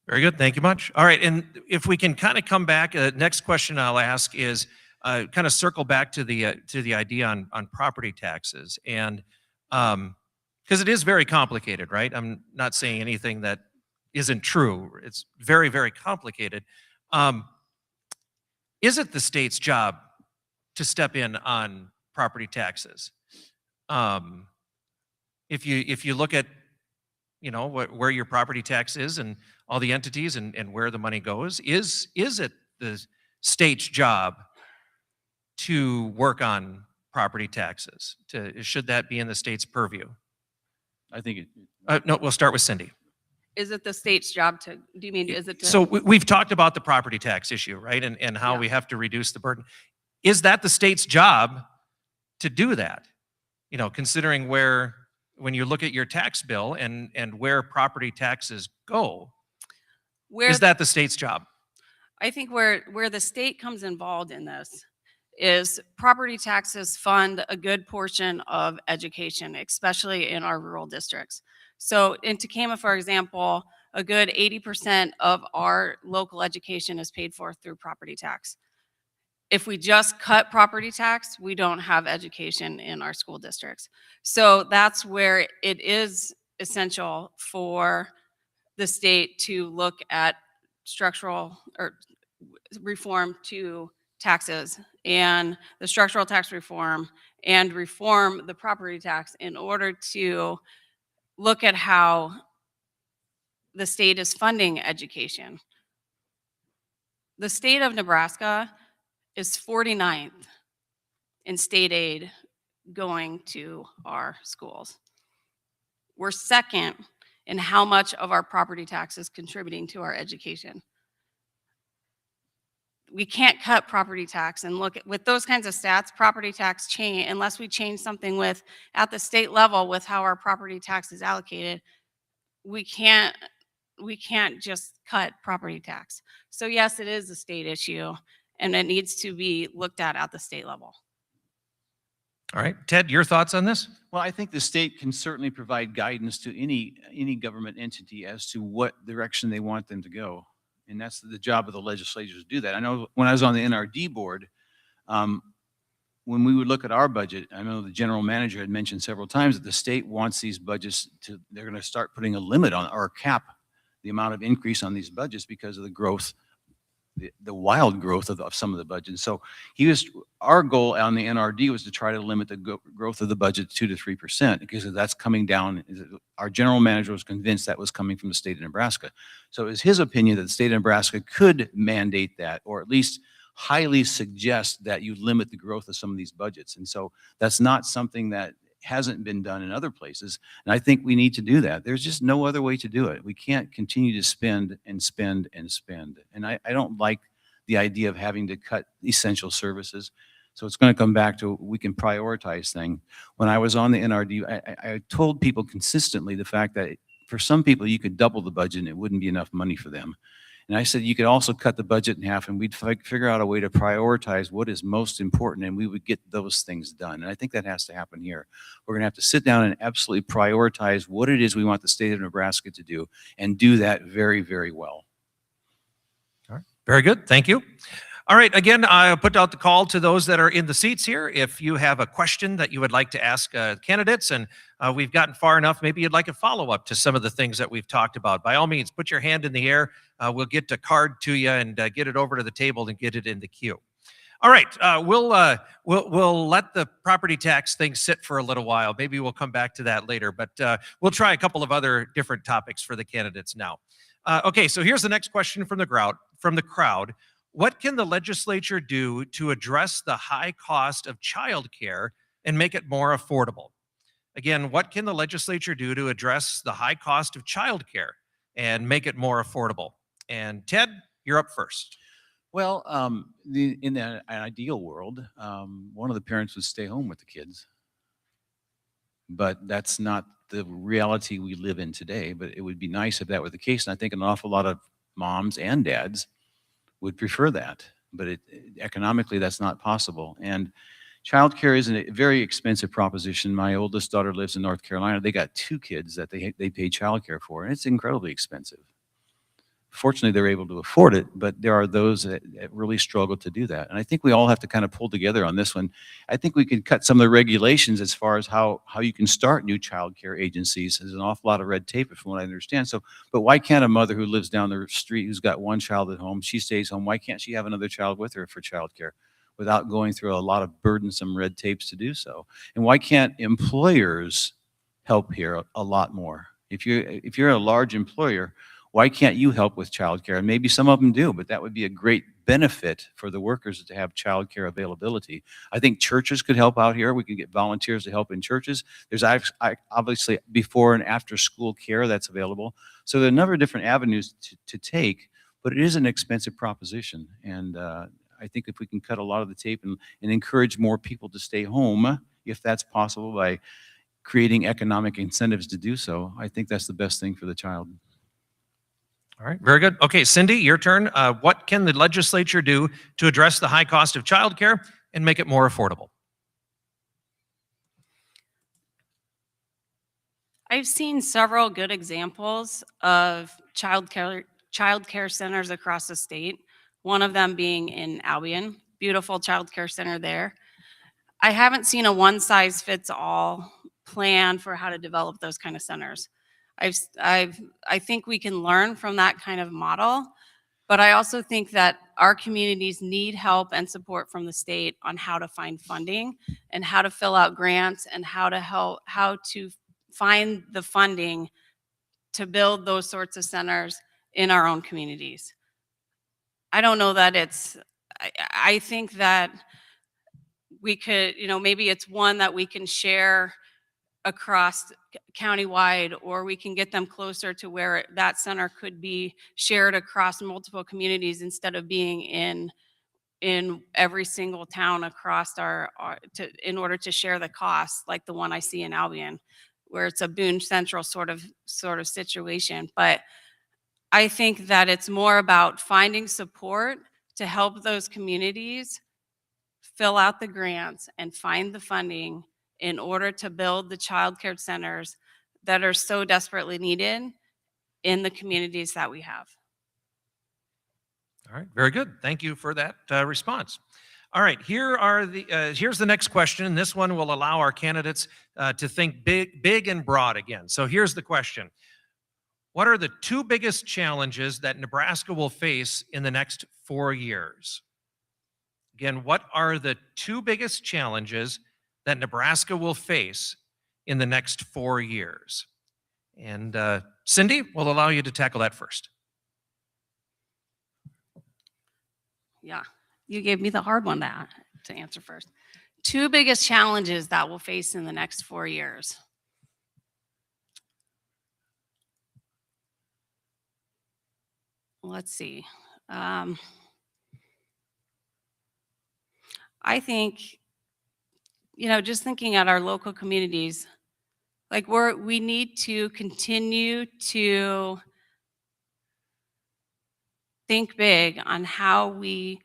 Very good. Thank you much. All right. And if we can kind of come back, next question I'll ask is kind of circle back to the idea on property taxes. And because it is very complicated, right? I'm not saying anything that isn't true. It's very, very complicated. Is it the state's job to step in on property taxes? If you look at, where your property tax is and all the entities and where the money goes, is it the state's job to work on property taxes? Should that be in the state's purview? I think No, we'll start with Cindy. Is it the state's job to, do you mean, is it to? So we've talked about the property tax issue, right? And how Yeah. we have to reduce the burden. Is that the state's job to do that? Considering when you look at your tax bill and where property taxes go, is that the state's job? I think where the state comes involved in this is property taxes fund a good portion of education, especially in our rural districts. So in Tacoma, for example, a good 80% of our local education is paid for through property tax. If we just cut property tax, we don't have education in our school districts. So that's where it is essential for the state to look at structural or reform to taxes and the structural tax reform and reform the property tax in order to look at how the state is funding education. The state of Nebraska is 49th in state aid going to our schools. We're second in how much of our property tax is contributing to our education. We can't cut property tax and look at, with those kinds of stats, property tax change, unless we change something at the state level with how our property tax is allocated, we can't just cut property tax. So yes, it is a state issue and it needs to be looked at the state level. All right, Ted, your thoughts on this? Well, I think the state can certainly provide guidance to any government entity as to what direction they want them to go. And that's the job of the legislatures to do that. I know when I was on the NRD board, when we would look at our budget, I know the general manager had mentioned several times that the state wants these budgets they're going to start putting a limit on or cap the amount of increase on these budgets because of the growth, the wild growth of some of the budgets. So our goal on the NRD was to try to limit the growth of the budget to 2 to 3% because that's coming down. Our general manager was convinced that was coming from the state of Nebraska. So it was his opinion that the state of Nebraska could mandate that, or at least highly suggest that you limit the growth of some of these budgets. And so that's not something that hasn't been done in other places. And I think we need to do that. There's just no other way to do it. We can't continue to spend and spend and spend. And I don't like the idea of having to cut essential services. So it's going to come back to we can prioritize things. When I was on the NRD, I told people consistently the fact that for some people you could double the budget and it wouldn't be enough money for them. And I said you could also cut the budget in half and we'd figure out a way to prioritize what is most important and we would get those things done. And I think that has to happen here. We're going to have to sit down and absolutely prioritize what it is we want the state of Nebraska to do and do that very, very well. All right. Very good. Thank you. All right. Again, I put out the call to those that are in the seats here. If you have a question that you would like to ask candidates, and we've gotten far enough, maybe you'd like a follow-up to some of the things that we've talked about. By all means, put your hand in the air. We'll get a card to you and get it over to the table and get it in the queue. All right. We'll let the property tax thing sit for a little while. Maybe we'll come back to that later, but we'll try a couple of other different topics for the candidates now. Okay. So here's the next question from the crowd. What can the legislature do to address the high cost of childcare and make it more affordable? Again, what can the legislature do to address the high cost of childcare and make it more affordable? And Ted, you're up first. Well, in an ideal world, one of the parents would stay home with the kids. But that's not the reality we live in today. But it would be nice if that were the case. And I think an awful lot of moms and dads would prefer that, but economically that's not possible. And childcare is a very expensive proposition. My oldest daughter lives in North Carolina. They got 2 kids that they pay childcare for, and it's incredibly expensive. Fortunately, they're able to afford it, but there are those that really struggle to do that. And I think we all have to kind of pull together on this one. I think we could cut some of the regulations as far as how you can start new child care agencies. There's an awful lot of red tape from what I understand. So, but why can't a mother who lives down the street who's got 1 child at home, she stays home, why can't she have another child with her for child care without going through a lot of burdensome red tapes to do so? And why can't employers help here a lot more? If you're a large employer, why can't you help with childcare? And maybe some of them do, but that would be a great benefit for the workers to have childcare availability. I think churches could help out here. We could get volunteers to help in churches. There's obviously before and after school care that's available. So there are a number of different avenues to take, but it is an expensive proposition. And I think if we can cut a lot of the tape and encourage more people to stay home, if that's possible by creating economic incentives to do so, I think that's the best thing for the child. All right, very good. Okay, Cindy, your turn. What can the legislature do to address the high cost of childcare and make it more affordable? I've seen several good examples of child care centers across the state. One of them being in Albion, beautiful child care center there. I haven't seen a one-size-fits-all plan for how to develop those kind of centers. I think we can learn from that kind of model, but I also think that our communities need help and support from the state on how to find funding and how to fill out grants and how to find the funding to build those sorts of centers in our own communities. I don't know that I think that we could, maybe it's one that we can share across countywide, or we can get them closer to where that center could be shared across multiple communities instead of being in every single town across in order to share the costs, like the one I see in Albion, where it's a Boone Central sort of situation. But I think that it's more about finding support to help those communities fill out the grants and find the funding in order to build the child care centers that are so desperately needed in the communities that we have. All right, very good. Thank you for that response. All right, here's the next question, and this one will allow our candidates to think big and broad again. So here's the question. What are the 2 biggest challenges that Nebraska will face in the next 4 years? Again, what are the 2 biggest challenges that Nebraska will face in the next 4 years? And Cindy, we'll allow you to tackle that first. Yeah, you gave me the hard one to answer first. 2 biggest challenges that we'll face in the next 4 years. Let's see. I think, just thinking at our local communities, like we need to continue to think big on how we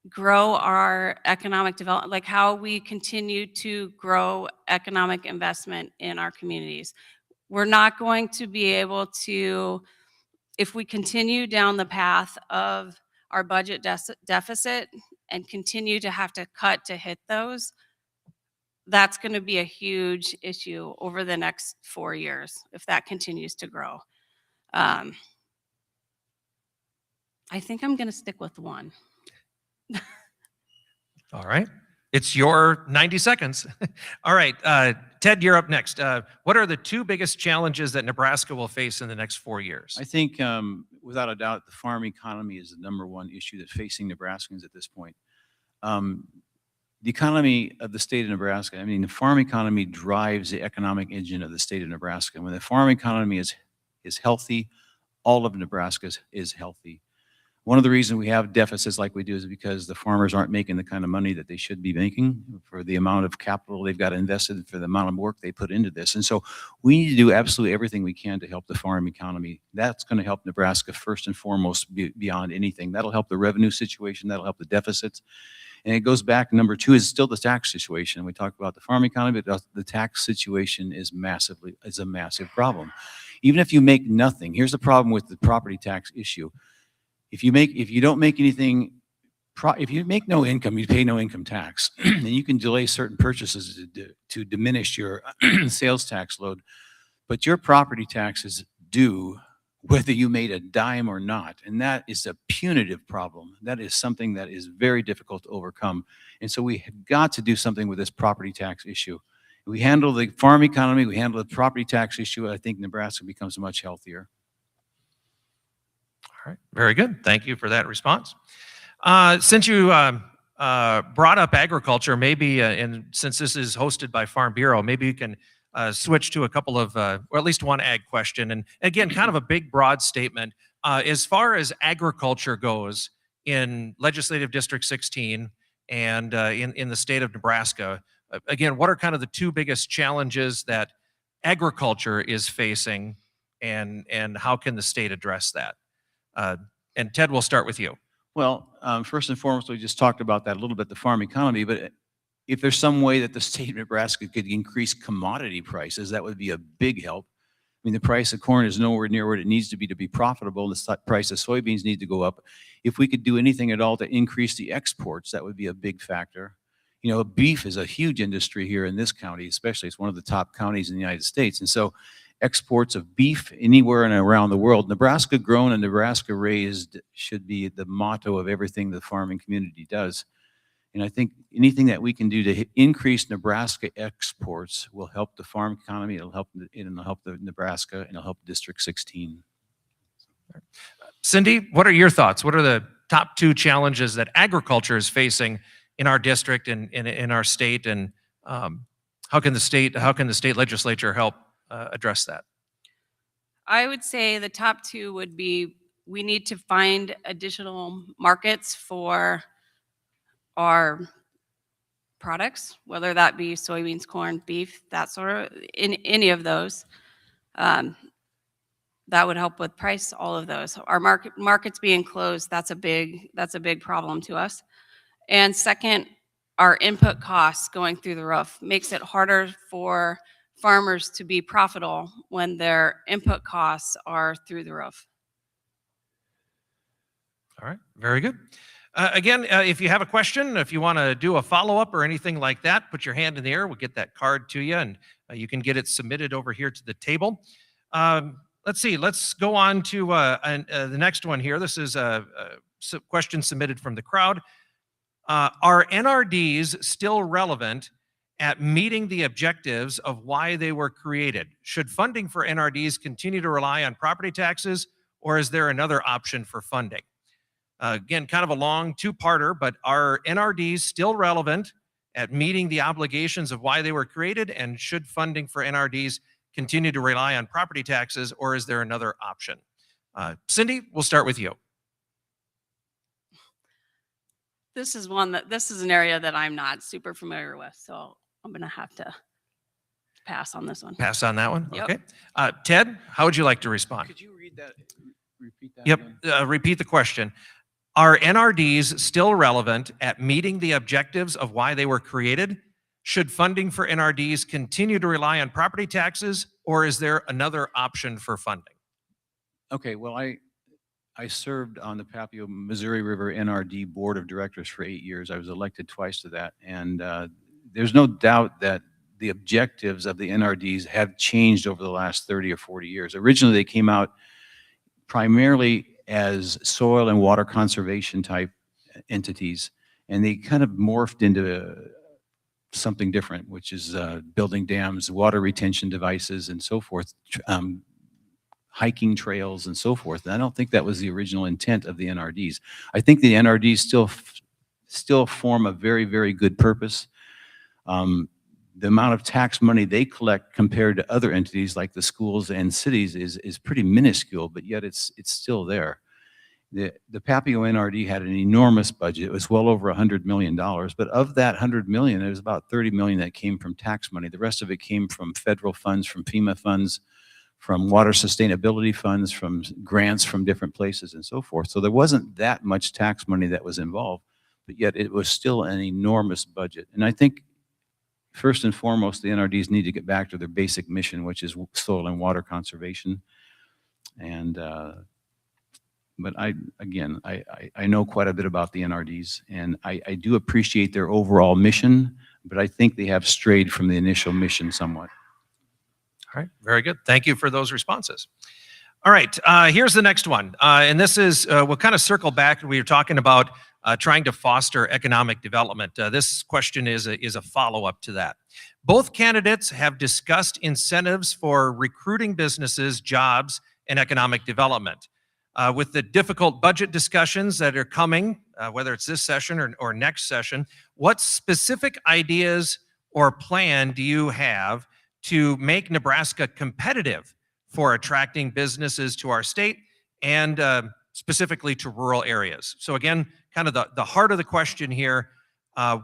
grow our economic development, like how we continue to grow economic investment in our communities. We're not going to be able to, if we continue down the path of our budget deficit and continue to have to cut to hit those, that's going to be a huge issue over the next 4 years if that continues to grow. I think I'm going to stick with one. All right. It's your 90 seconds. All right. Ted, you're up next. What are the two biggest challenges that Nebraska will face in the next 4 years? I think, without a doubt, the farm economy is the number one issue that's facing Nebraskans at this point. The economy of the state of Nebraska, I mean, the farm economy drives the economic engine of the state of Nebraska. When the farm economy is healthy, all of Nebraska is healthy. One of the reasons we have deficits like we do is because the farmers aren't making the kind of money that they should be making for the amount of capital they've got invested, for the amount of work they put into this. And so we need to do absolutely everything we can to help the farm economy. That's going to help Nebraska first and foremost beyond anything. That'll help the revenue situation. That'll help the deficits. And it goes back, number two is still the tax situation. We talked about the farm economy, but the tax situation is a massive problem. Even if you make nothing, here's the problem with the property tax issue. If you don't make anything, if you make no income, you pay no income tax, and you can delay certain purchases to diminish your sales tax load, but your property tax is due whether you made a dime or not, and that is a punitive problem. That is something that is very difficult to overcome, and so we have got to do something with this property tax issue. If we handle the farm economy, we handle the property tax issue, I think Nebraska becomes much healthier. All right, very good. Thank you for that response. Since you brought up agriculture, maybe, and since this is hosted by Farm Bureau, maybe you can switch to a couple of, or at least one ag question. And again, kind of a big, broad statement. As far as agriculture goes in Legislative District 16 and in the state of Nebraska, again, what are kind of the two biggest challenges that agriculture is facing, and how can the state address that? And Ted, we'll start with you. Well, first and foremost, we just talked about that a little bit, the farm economy, but if there's some way that the state of Nebraska could increase commodity prices, that would be a big help. I mean, the price of corn is nowhere near what it needs to be profitable. The price of soybeans need to go up. If we could do anything at all to increase the exports, that would be a big factor. You know, beef is a huge industry here in this county, especially. It's one of the top counties in the United States. And so exports of beef anywhere and around the world, Nebraska grown and Nebraska raised should be the motto of everything the farming community does. And I think anything that we can do to increase Nebraska exports will help the farm economy. It'll help the Nebraska, and it'll help District 16. Cindy, what are your thoughts? What are the top two challenges that agriculture is facing in our district and in our state, and how can the state legislature help address that? I would say the top two would be, we need to find additional markets for our products, whether that be soybeans, corn, beef, that sort of, in any of those. That would help with price, all of those. Our markets being closed, that's a big problem to us. And second, our input costs going through the roof makes it harder for farmers to be profitable when their input costs are through the roof. All right, very good. Again, if you have a question, if you want to do a follow-up or anything like that, put your hand in the air. We'll get that card to you, and you can get it submitted over here to the table. Let's see. Let's go on to the next one here. This is a question submitted from the crowd. Are NRDs still relevant at meeting the objectives of why they were created? Should funding for NRDs continue to rely on property taxes, or is there another option for funding? Again, kind of a long two-parter, but are NRDs still relevant at meeting the obligations of why they were created, and should funding for NRDs continue to rely on property taxes, or is there another option? Cindy, we'll start with you. this is an area that I'm not super familiar with, so I'm gonna have to pass on this one. Pass on that one? Yep. Okay. Ted, how would you like to respond? Could you repeat that? Yep, again? repeat the question. Are NRDs still relevant at meeting the objectives of why they were created? Should funding for NRDs continue to rely on property taxes, or is there another option for funding? Okay, well, I served on the Papio Missouri River NRD Board of Directors for 8 years. I was elected twice to that. And there's no doubt that the objectives of the NRDs have changed over the last 30 or 40 years. Originally, they came out primarily as soil and water conservation type entities, and they kind of morphed into something different, which is building dams, water retention devices, and so forth, hiking trails, and so forth. And I don't think that was the original intent of the NRDs. I think the NRDs still form a very, very good purpose. The amount of tax money they collect compared to other entities like the schools and cities is pretty minuscule, but yet it's still there. The Papio NRD had an enormous budget. It was well over $100 million, but of that $100 million, there was about $30 million that came from tax money. The rest of it came from federal funds, from FEMA funds, from water sustainability funds, from grants from different places, and so forth. So there wasn't that much tax money that was involved, but yet it was still an enormous budget. And I think first and foremost, the NRDs need to get back to their basic mission, which is soil and water conservation. And but I know quite a bit about the NRDs, and I do appreciate their overall mission, but I think they have strayed from the initial mission somewhat. All right, very good. Thank you for those responses. All right, here's the next one. And this is, we'll kind of circle back. We were talking about trying to foster economic development. This question is a follow-up to that. Both candidates have discussed incentives for recruiting businesses, jobs, and economic development. With the difficult budget discussions that are coming, whether it's this session or next session, what specific ideas or plan do you have to make Nebraska competitive for attracting businesses to our state and specifically to rural areas? So again, kind of the heart of the question here,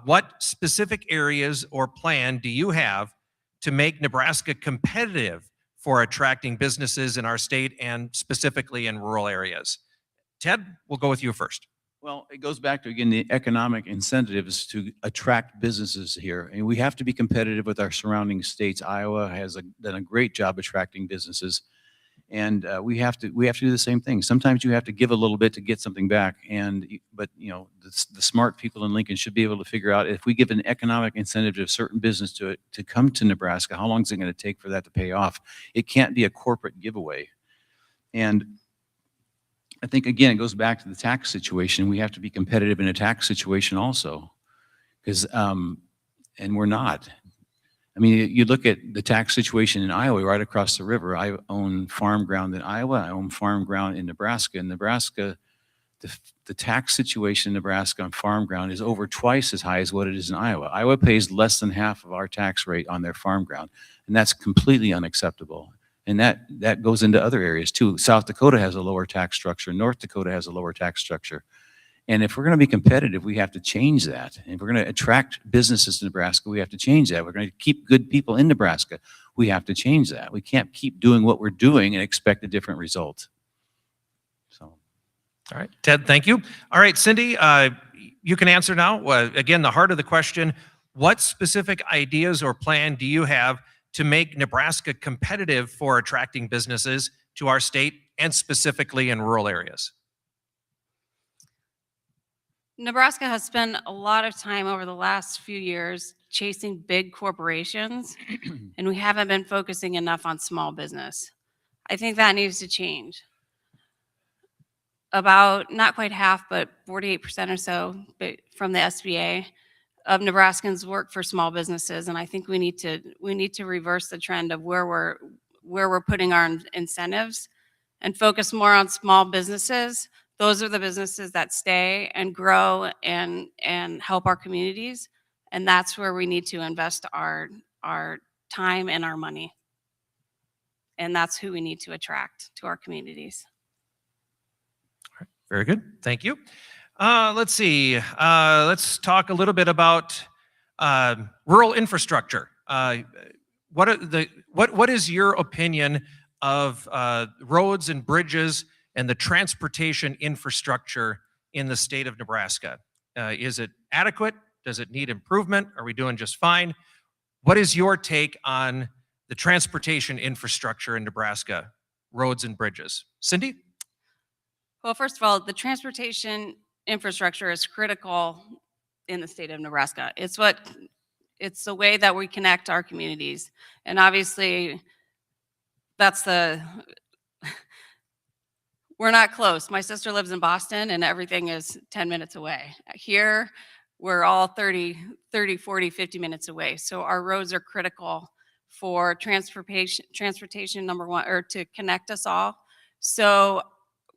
what specific areas or plan do you have to make Nebraska competitive for attracting businesses in our state and specifically in rural areas? Ted, we'll go with you first. Well, it goes back to, again, the economic incentives to attract businesses here. And we have to be competitive with our surrounding states. Iowa has done a great job attracting businesses. And we have to do the same thing. Sometimes you have to give a little bit to get something back. But you know, the smart people in Lincoln should be able to figure out, if we give an economic incentive to a certain business to come to Nebraska, how long is it going to take for that to pay off? It can't be a corporate giveaway. And I think, again, it goes back to the tax situation. We have to be competitive in a tax situation also, because and we're not. I mean, you look at the tax situation in Iowa, right across the river. I own farm ground in Iowa. I own farm ground in Nebraska. In Nebraska, the tax situation in Nebraska on farm ground is over twice as high as what it is in Iowa. Iowa pays less than half of our tax rate on their farm ground, and that's completely unacceptable. And that goes into other areas too. South Dakota has a lower tax structure. North Dakota has a lower tax structure. And if we're going to be competitive, we have to change that. And if we're going to attract businesses to Nebraska, we have to change that. We're going to keep good people in Nebraska. We have to change that. We can't keep doing what we're doing and expect a different result. So, all right, Ted, thank you. All right, Cindy, you can answer now. Again, the heart of the question, what specific ideas or plan do you have to make Nebraska competitive for attracting businesses to our state and specifically in rural areas? Nebraska has spent a lot of time over the last few years chasing big corporations, and we haven't been focusing enough on small business. I think that needs to change. About not quite half, but 48% or so from the SBA of Nebraskans work for small businesses, and I think we need to reverse the trend of where we're putting our incentives and focus more on small businesses. Those are the businesses that stay and grow and help our communities, and that's where we need to invest our time and our money, and that's who we need to attract to our communities. Very good. Thank you. Let's see. Let's talk a little bit about rural infrastructure. What is your opinion of roads and bridges and the transportation infrastructure in the state of Nebraska? Is it adequate? Does it need improvement? Are we doing just fine? What is your take on the transportation infrastructure in Nebraska, roads and bridges? Cindy? Well, first of all, the transportation infrastructure is critical in the state of Nebraska. It's the way that we connect our communities. And obviously, we're not close. My sister lives in Boston and everything is 10 minutes away. Here, we're all 30, 40, 50 minutes away. So our roads are critical for transportation, number one, or to connect us all. So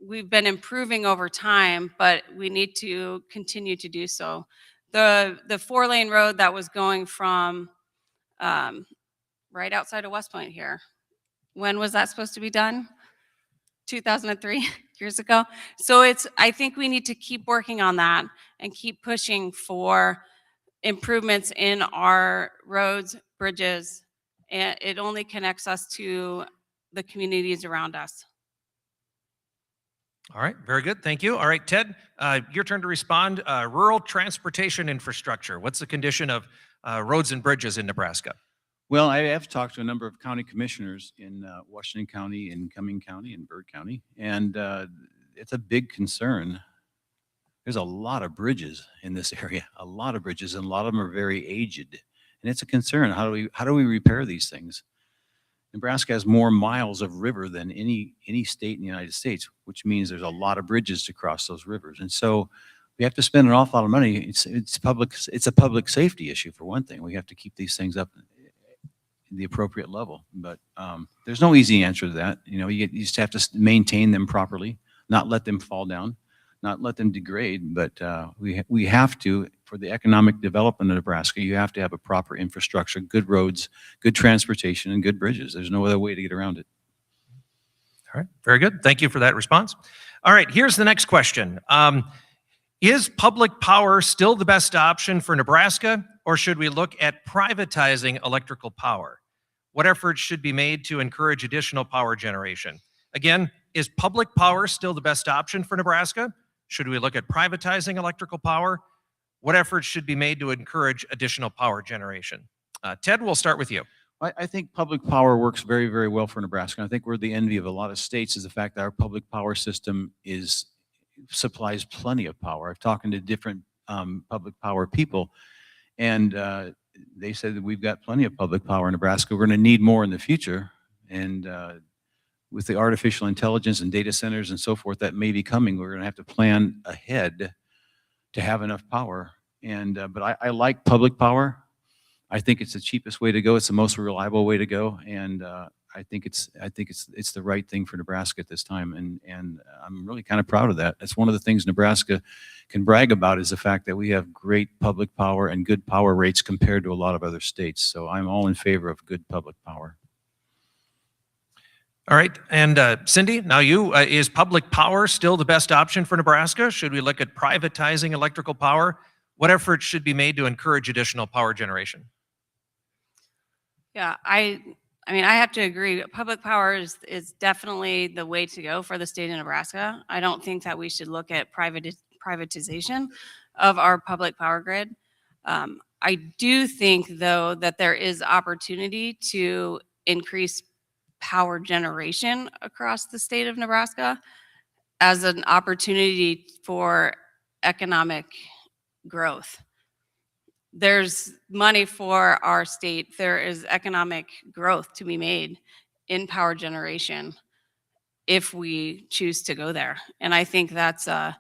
we've been improving over time, but we need to continue to do so. The 4-lane road that was going from right outside of West Point here, when was that supposed to be done? 2003, years ago. So I think we need to keep working on that and keep pushing for improvements in our roads, bridges, and it only connects us to the communities around us. All right, very good. Thank you. All right, Ted, your turn to respond. Rural transportation infrastructure. What's the condition of roads and bridges in Nebraska? Well, I have talked to a number of county commissioners in Washington County, in Cumming County, and Byrd County, and it's a big concern. There's a lot of bridges in this area, a lot of bridges, and a lot of them are very aged, and it's a concern. How do we repair these things? Nebraska has more miles of river than any state in the United States, which means there's a lot of bridges to cross those rivers, and so we have to spend an awful lot of money. It's a public safety issue for one thing. We have to keep these things up the appropriate level, but there's no easy answer to that. You just have to maintain them properly, not let them fall down, not let them degrade. But we have to, for the economic development of Nebraska, you have to have a proper infrastructure, good roads, good transportation, and good bridges. There's no other way to get around it. All right, very good. Thank you for that response. All right, here's the next question. Is public power still the best option for Nebraska, or should we look at privatizing electrical power? What efforts should be made to encourage additional power generation? Again, is public power still the best option for Nebraska? Should we look at privatizing electrical power? What efforts should be made to encourage additional power generation? Ted, we'll start with you. I think public power works very, very well for Nebraska. I think we're the envy of a lot of states is the fact that our public power system supplies plenty of power. I've talked to different public power people, and they said that we've got plenty of public power in Nebraska. We're going to need more in the future, and with the artificial intelligence and data centers and so forth that may be coming, we're going to have to plan ahead to have enough power. And but I like public power. I think it's the cheapest way to go. It's the most reliable way to go, and I think it's the right thing for Nebraska at this time, and I'm really kind of proud of that. That's one of the things Nebraska can brag about, is the fact that we have great public power and good power rates compared to a lot of other states. So I'm all in favor of good public power. All right, and Cindy, now you, is public power still the best option for Nebraska? Should we look at privatizing electrical power? What efforts should be made to encourage additional power generation? Yeah, I mean, I have to agree. Public power is definitely the way to go for the state of Nebraska. I don't think that we should look at privatization of our public power grid. I do think, though, that there is opportunity to increase power generation across the state of Nebraska as an opportunity for economic growth. There's money for our state. There is economic growth to be made in power generation if we choose to go there. And I think that's, I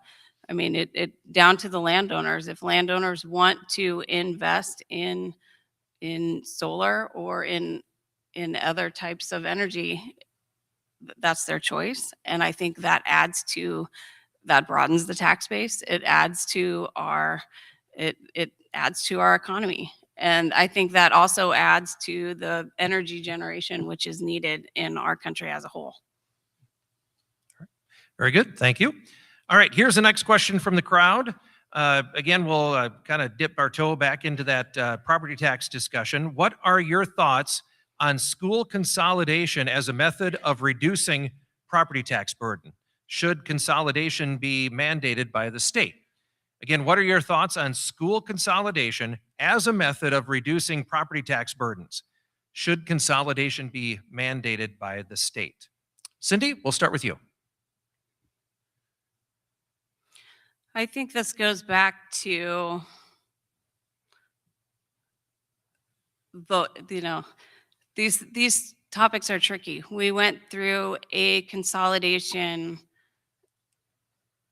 mean, it down to the landowners. If landowners want to invest in solar or in other types of energy, that's their choice. And I think that broadens the tax base. It adds to our economy. And I think that also adds to the energy generation, which is needed in our country as a whole. Very good, thank you. All right, here's the next question from the crowd. Again, we'll kind of dip our toe back into that property tax discussion. What are your thoughts on school consolidation as a method of reducing property tax burden? Should consolidation be mandated by the state? Again, what are your thoughts on school consolidation as a method of reducing property tax burdens? Should consolidation be mandated by the state? Cindy, we'll start with you. I think this goes back to these topics are tricky. We went through a consolidation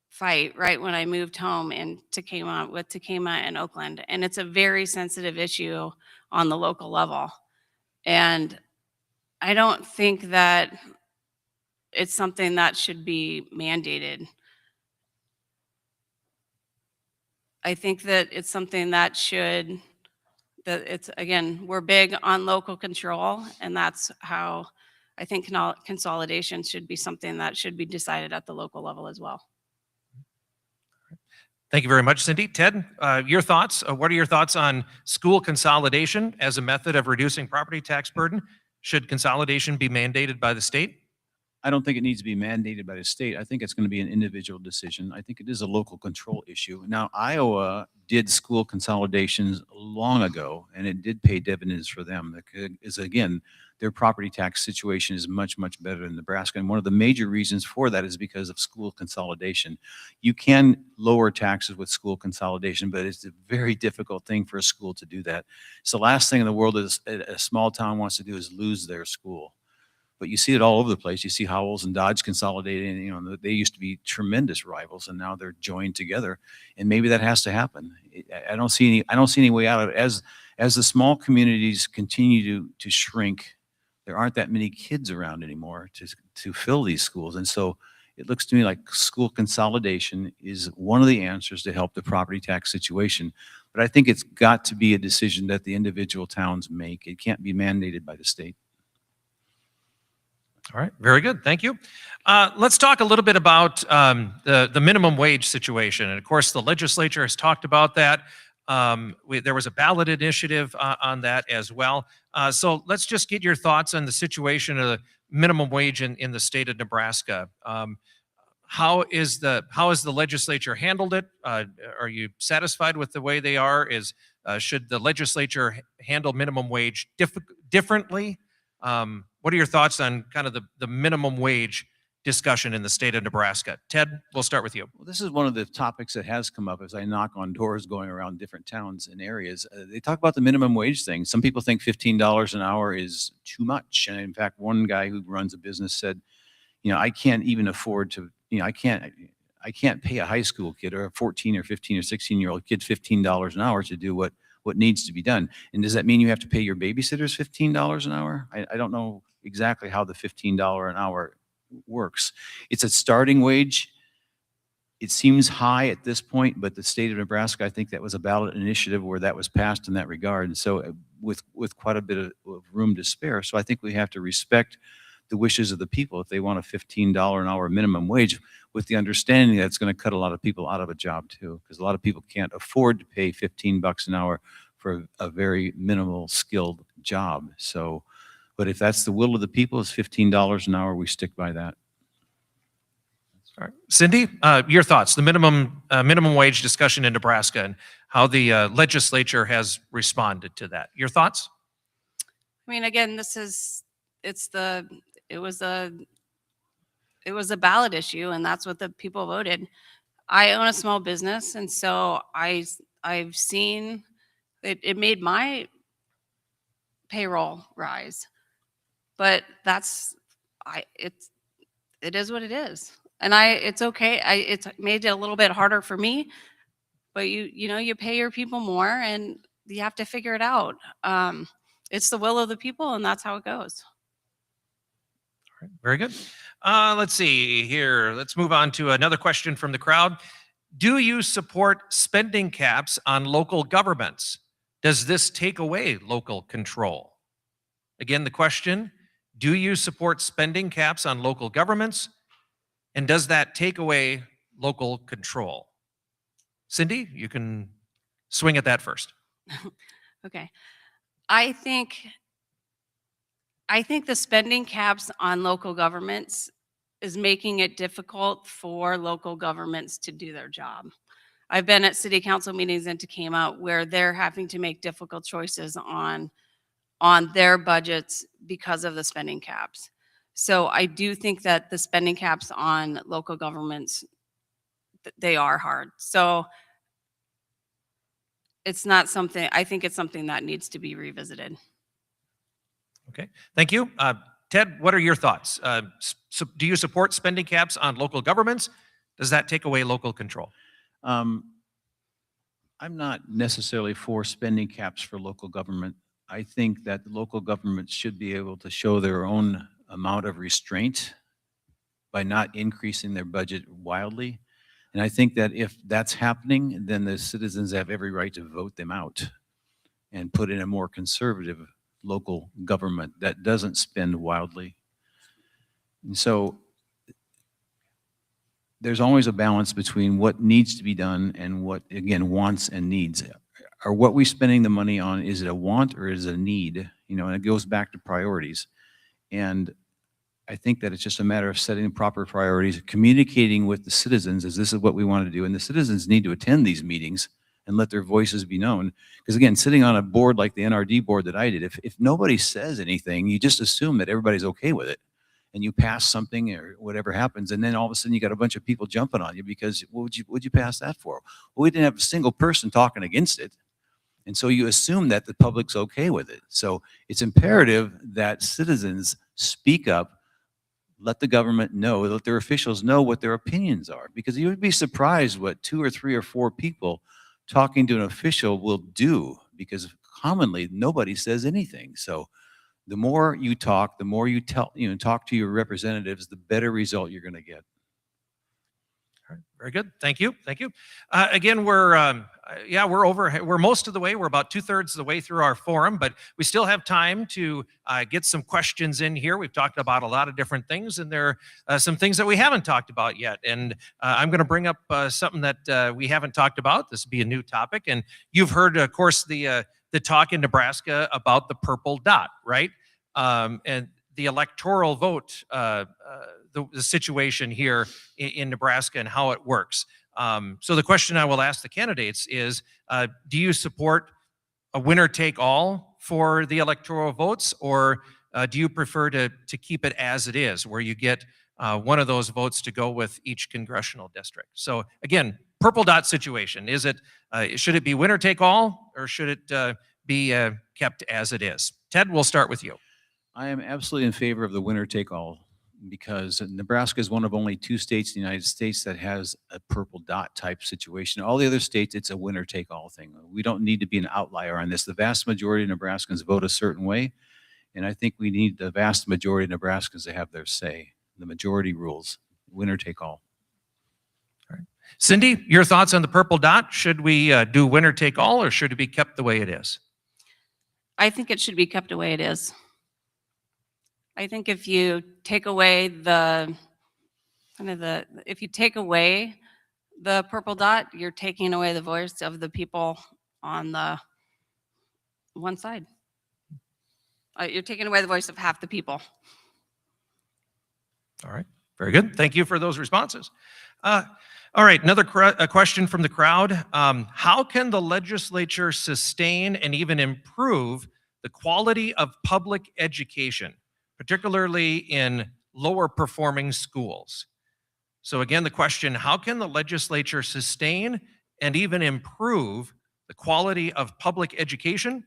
fight right when I moved home in Tacoma with Tacoma and Oakland, and it's a very sensitive issue on the local level. And I don't think that it's something that should be mandated. I think that it's something that again, we're big on local control, and that's how I think consolidation should be something that should be decided at the local level as well. Thank you very much, Cindy. Ted, your thoughts? What are your thoughts on school consolidation as a method of reducing property tax burden? Should consolidation be mandated by the state? I don't think it needs to be mandated by the state. I think it's going to be an individual decision. I think it is a local control issue. Now, Iowa did school consolidations long ago, and it did pay dividends for them. Is again, their property tax situation is much, much better than Nebraska. And one of the major reasons for that is because of school consolidation. You can lower taxes with school consolidation, but it's a very difficult thing for a school to do that. It's the last thing in the world that a small town wants to do is lose their school. But you see it all over the place. You see Howells and Dodge consolidating. You know, they used to be tremendous rivals, and now they're joined together. And maybe that has to happen. I don't see any way out of it. As the small communities continue to shrink, there aren't that many kids around anymore to fill these schools. And so it looks to me like school consolidation is one of the answers to help the property tax situation. But I think it's got to be a decision that the individual towns make. It can't be mandated by the state. All right, very good. Thank you. Let's talk a little bit about the minimum wage situation. And of course, the legislature has talked about that. There was a ballot initiative on that as well. So let's just get your thoughts on the situation of the minimum wage in the state of Nebraska. How is the legislature handled it? Are you satisfied with the way they are? Should the legislature handle minimum wage differently? What are your thoughts on kind of the minimum wage discussion in the state of Nebraska? Ted, we'll start with you. Well, this is one of the topics that has come up as I knock on doors going around different towns and areas. They talk about the minimum wage thing. Some people think $15 an hour is too much. And in fact, one guy who runs a business said, I can't even afford to, I can't pay a high school kid or a 14 or 15 or 16-year-old kid $15 an hour to do what needs to be done. And does that mean you have to pay your babysitters $15 an hour? I don't know exactly how the $15 an hour works. It's a starting wage. It seems high at this point, but the state of Nebraska, I think that was a ballot initiative where that was passed in that regard. And so with quite a bit of room to spare. So I think we have to respect the wishes of the people if they want a $15 an hour minimum wage, with the understanding that it's going to cut a lot of people out of a job too, because a lot of people can't afford to pay $15 an hour for a very minimal skilled job. So, but if that's the will of the people, is $15 an hour, we stick by that. All right. Cindy, your thoughts, the minimum wage discussion in Nebraska and how the legislature has responded to that. Your thoughts? I mean, again, it was a ballot issue, and that's what the people voted. I own a small business, and so I've seen it made my payroll rise, but it is what it is, and it's okay. It's made it a little bit harder for me, but you pay your people more, and you have to figure it out. It's the will of the people, and that's how it goes. All right, very good. Let's see here. Let's move on to another question from the crowd. Do you support spending caps on local governments? Does this take away local control? Again, the question, do you support spending caps on local governments? And does that take away local control? Cindy, you can swing at that first. Okay. I think the spending caps on local governments is making it difficult for local governments to do their job. I've been at city council meetings in Tacoma where they're having to make difficult choices on their budgets because of the spending caps. So I do think that the spending caps on local governments, they are hard. So it's not something, I think it's something that needs to be revisited. Okay, thank you. Ted, what are your thoughts? Do you support spending caps on local governments? Does that take away local control? I'm not necessarily for spending caps for local government. I think that local governments should be able to show their own amount of restraint by not increasing their budget wildly. And I think that if that's happening, then the citizens have every right to vote them out and put in a more conservative local government that doesn't spend wildly. And so there's always a balance between what needs to be done and what, again, wants and needs. Are what we're spending the money on, is it a want or is it a need? You know, and it goes back to priorities. And I think that it's just a matter of setting proper priorities, communicating with the citizens as this is what we want to do. And the citizens need to attend these meetings and let their voices be known. Because again, sitting on a board like the NRD board that I did, if nobody says anything, you just assume that everybody's okay with it. And you pass something or whatever happens, and then all of a sudden you got a bunch of people jumping on you because what'd you pass that for? Well, we didn't have a single person talking against it. And so you assume that the public's okay with it. So it's imperative that citizens speak up, let the government know, let their officials know what their opinions are. Because you would be surprised what 2 or 3 or 4 people talking to an official will do, because commonly nobody says anything. So the more you talk, the more you talk to your representatives, the better result you're going to get. All right, very good. Thank you. Thank you. Again, we're most of the way. We're about 2/3 of the way through our forum, but we still have time to get some questions in here. We've talked about a lot of different things, and there are some things that we haven't talked about yet. And I'm going to bring up something that we haven't talked about. This will be a new topic, and you've heard, of course, the talk in Nebraska about the purple dot, right? And the electoral vote, the situation here in Nebraska and how it works. So the question I will ask the candidates is, do you support a winner take all for the electoral votes, or do you prefer to keep it as it is, where you get one of those votes to go with each congressional district? So again, purple dot situation, is it, should it be winner take all, or should it be kept as it is? Ted, we'll start with you. I am absolutely in favor of the winner take all, because Nebraska is one of only 2 states in the United States that has a purple dot type situation. All the other states, it's a winner take all thing. We don't need to be an outlier on this. The vast majority of Nebraskans vote a certain way, and I think we need the vast majority of Nebraskans to have their say. The majority rules, winner take all. All right. Cindy, your thoughts on the purple dot? Should we do winner take all, or should it be kept the way it is? I think it should be kept the way it is. I think if you take away the purple dot, you're taking away the voice of the people on the one side. You're taking away the voice of half the people. All right, very good. Thank you for those responses. All right, another question from the crowd. How can the legislature sustain and even improve the quality of public education, particularly in lower performing schools? So again, the question, how can the legislature sustain and even improve the quality of public education,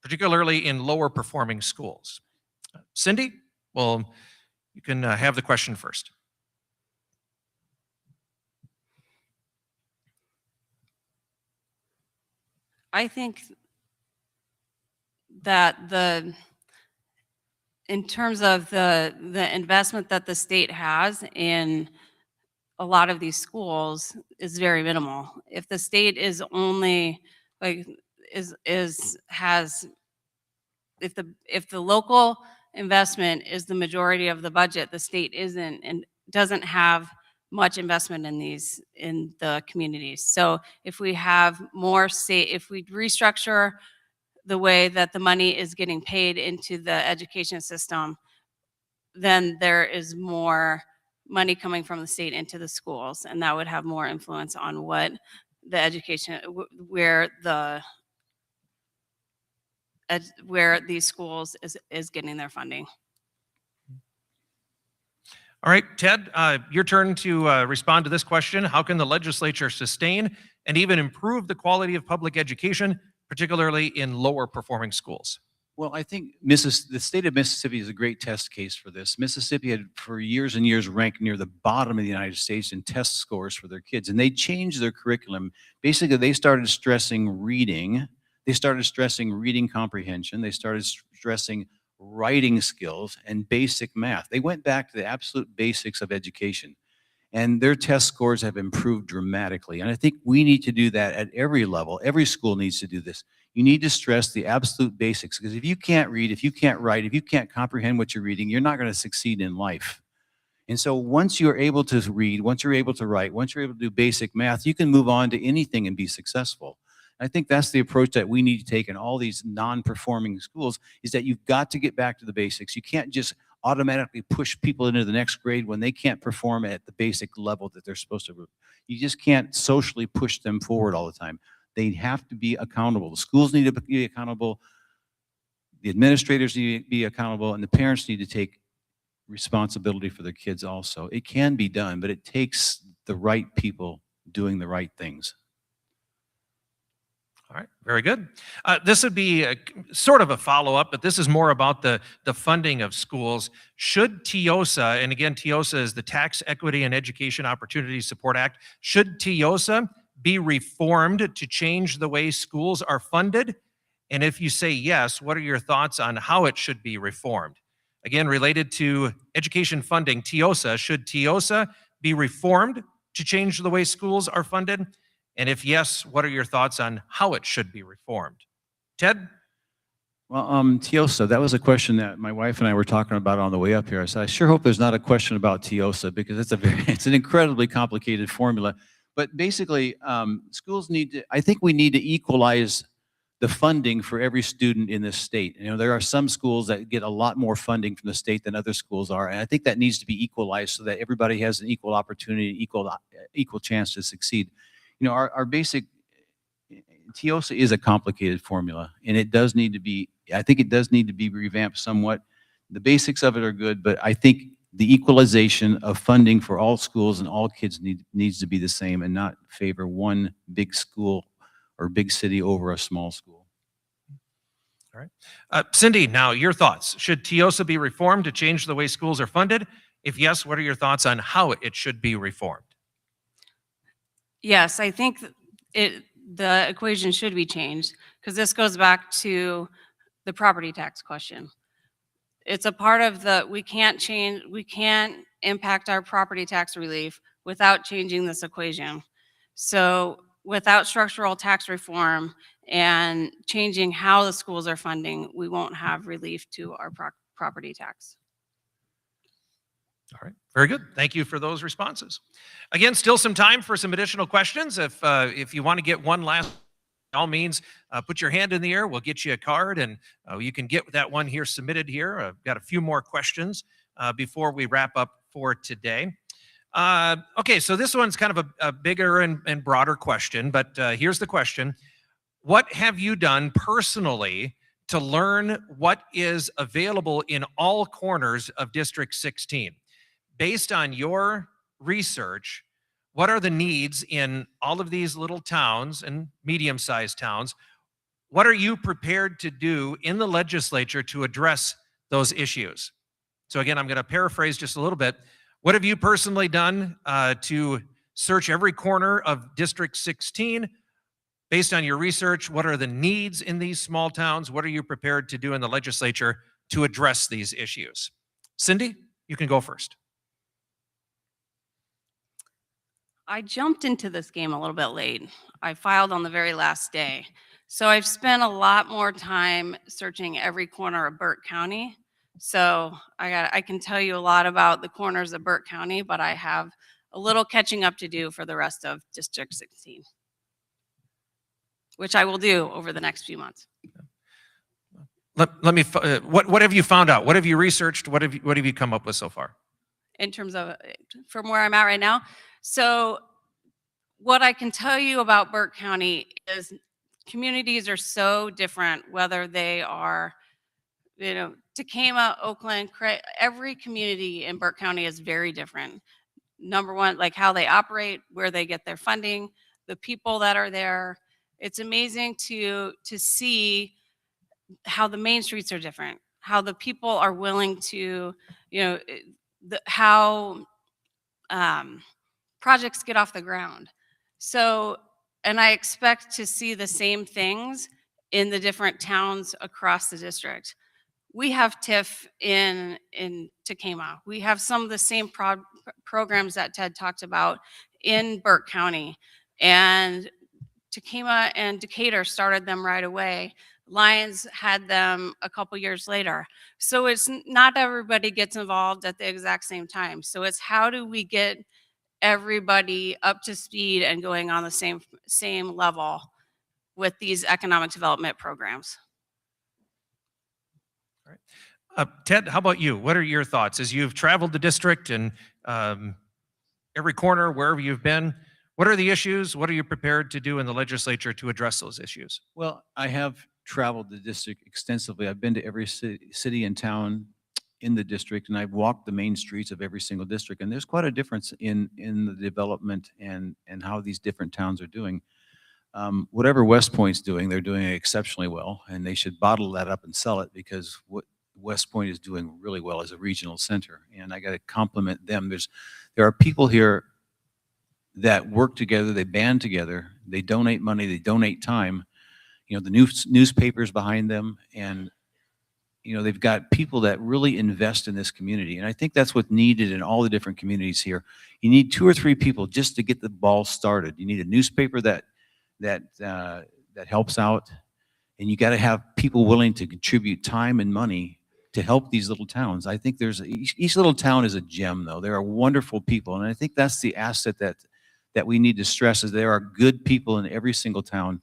particularly in lower performing schools? Cindy, well, you can have the question first. I think that in terms of the investment that the state has in a lot of these schools is very minimal. If the state is only like if the local investment is the majority of the budget, the state isn't and doesn't have much investment in the communities. So if we have more state, if we restructure the way that the money is getting paid into the education system, then there is more money coming from the state into the schools, and that would have more influence on what the education, where these schools is getting their funding. All right, Ted, your turn to respond to this question. How can the legislature sustain and even improve the quality of public education, particularly in lower performing schools? Well, I think the state of Mississippi is a great test case for this. Mississippi had for years and years ranked near the bottom of the United States in test scores for their kids, and they changed their curriculum. Basically, they started stressing reading. They started stressing reading comprehension. They started stressing writing skills and basic math. They went back to the absolute basics of education, and their test scores have improved dramatically. And I think we need to do that at every level. Every school needs to do this. You need to stress the absolute basics, because if you can't read, if you can't write, if you can't comprehend what you're reading, you're not going to succeed in life. And so once you're able to read, once you're able to write, once you're able to do basic math, you can move on to anything and be successful. I think that's the approach that we need to take in all these non-performing schools, is that you've got to get back to the basics. You can't just automatically push people into the next grade when they can't perform at the basic level that they're supposed to. You just can't socially push them forward all the time. They have to be accountable. The schools need to be accountable. The administrators need to be accountable, and the parents need to take responsibility for their kids also. It can be done, but it takes the right people doing the right things. All right, very good. This would be sort of a follow-up, but this is more about the funding of schools. Should TIOSA, and again, TIOSA is the Tax Equity and Education Opportunity Support Act, should TIOSA be reformed to change the way schools are funded? And if you say yes, what are your thoughts on how it should be reformed? Again, related to education funding, TIOSA, should TIOSA be reformed to change the way schools are funded? And if yes, what are your thoughts on how it should be reformed? Ted? Well, TIOSA, that was a question that my wife and I were talking about on the way up here. I said, I sure hope there's not a question about TIOSA, because it's an incredibly complicated formula. But basically, schools need to, I think we need to equalize the funding for every student in this state. You know, there are some schools that get a lot more funding from the state than other schools are, and I think that needs to be equalized so that everybody has an equal opportunity, equal chance to succeed. You know, our basic TIOSA is a complicated formula, and it does need to be, I think it does need to be revamped somewhat. The basics of it are good, but I think the equalization of funding for all schools and all kids needs to be the same, and not favor one big school or big city over a small school. All right. Cindy, now your thoughts. Should TIOSA be reformed to change the way schools are funded? If yes, what are your thoughts on how it should be reformed? Yes, I think the equation should be changed, because this goes back to the property tax question. It's a part of we can't impact our property tax relief without changing this equation. So without structural tax reform and changing how the schools are funding, we won't have relief to our property tax. All right, very good. Thank you for those responses. Again, still some time for some additional questions. If you want to get one last, by all means, put your hand in the air. We'll get you a card, and you can get that one here submitted here. I've got a few more questions before we wrap up for today. Okay, so this one's kind of a bigger and broader question, but here's the question. What have you done personally to learn what is available in all corners of District 16? Based on your research, what are the needs in all of these little towns and medium-sized towns? What are you prepared to do in the legislature to address those issues? So again, I'm going to paraphrase just a little bit. What have you personally done to search every corner of District 16? Based on your research, what are the needs in these small towns? What are you prepared to do in the legislature to address these issues? Cindy, you can go first. I jumped into this game a little bit late. I filed on the very last day. So I've spent a lot more time searching every corner of Burke County. So I can tell you a lot about the corners of Burke County, but I have a little catching up to do for the rest of District 16, which I will do over the next few months. Let me, what have you found out? What have you researched? What have you come up with so far? In terms of from where I'm at right now. So what I can tell you about Burke County is communities are so different, whether they are, Tacoma, Oakland, every community in Burke County is very different. Number one, like how they operate, where they get their funding, the people that are there. It's amazing to see how the main streets are different, how the people are willing to, how projects get off the ground. So, and I expect to see the same things in the different towns across the district. We have TIF in Tacoma. We have some of the same programs that Ted talked about in Burke County. And Tacoma and Decatur started them right away. Lyons had them a couple years later. So it's not everybody gets involved at the exact same time. So it's how do we get everybody up to speed and going on the same level with these economic development programs. All right. Ted, how about you? What are your thoughts as you've traveled the district and every corner, wherever you've been? What are the issues? What are you prepared to do in the legislature to address those issues? Well, I have traveled the district extensively. I've been to every city and town in the district, and I've walked the main streets of every single district. And there's quite a difference in the development and how these different towns are doing. Whatever West Point's doing, they're doing it exceptionally well, and they should bottle that up and sell it, because what West Point is doing really well as a regional center. And I got to compliment them. There are people here that work together, they band together, they donate money, they donate time. The newspapers behind them, and they've got people that really invest in this community. And I think that's what's needed in all the different communities here. You need 2 or 3 people just to get the ball started. You need a newspaper that helps out, and you got to have people willing to contribute time and money to help these little towns. I think each little town is a gem, though. There are wonderful people, and I think that's the asset that we need to stress, is there are good people in every single town,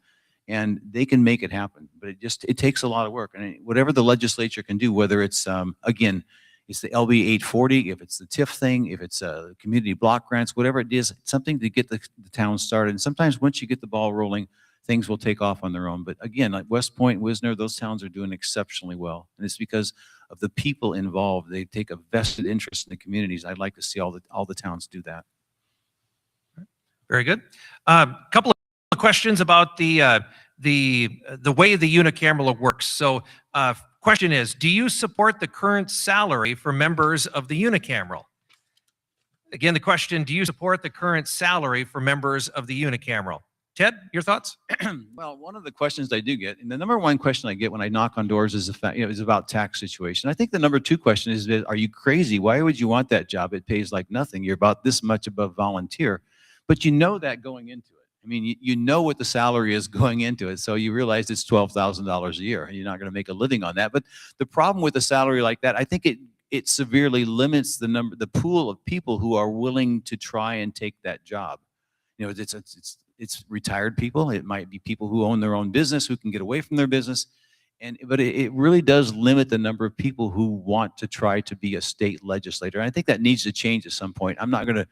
and they can make it happen. But it takes a lot of work. And whatever the legislature can do, whether it's, again, it's the LB 840, if it's the TIF thing, if it's community block grants, whatever it is, something to get the town started. And sometimes once you get the ball rolling, things will take off on their own. But again, like West Point, Wisner, those towns are doing exceptionally well. And it's because of the people involved. They take a vested interest in the communities. I'd like to see all the towns do that. Very good. Couple of questions about the way the unicameral works. So question is, do you support the current salary for members of the unicameral? Again, the question, do you support the current salary for members of the unicameral? Ted, your thoughts? Well, one of the questions I do get, and the number one question I get when I knock on doors is is about tax situation. I think the number 2 question is, are you crazy? Why would you want that job? It pays like nothing. You're about this much above volunteer. But you know that going into it. I mean, you know what the salary is going into it, so you realize it's $12,000 a year. You're not going to make a living on that. But the problem with a salary like that, I think it severely limits the pool of people who are willing to try and take that job. It's retired people. It might be people who own their own business, who can get away from their business. But it really does limit the number of people who want to try to be a state legislator. And I think that needs to change at some point. I'm not going to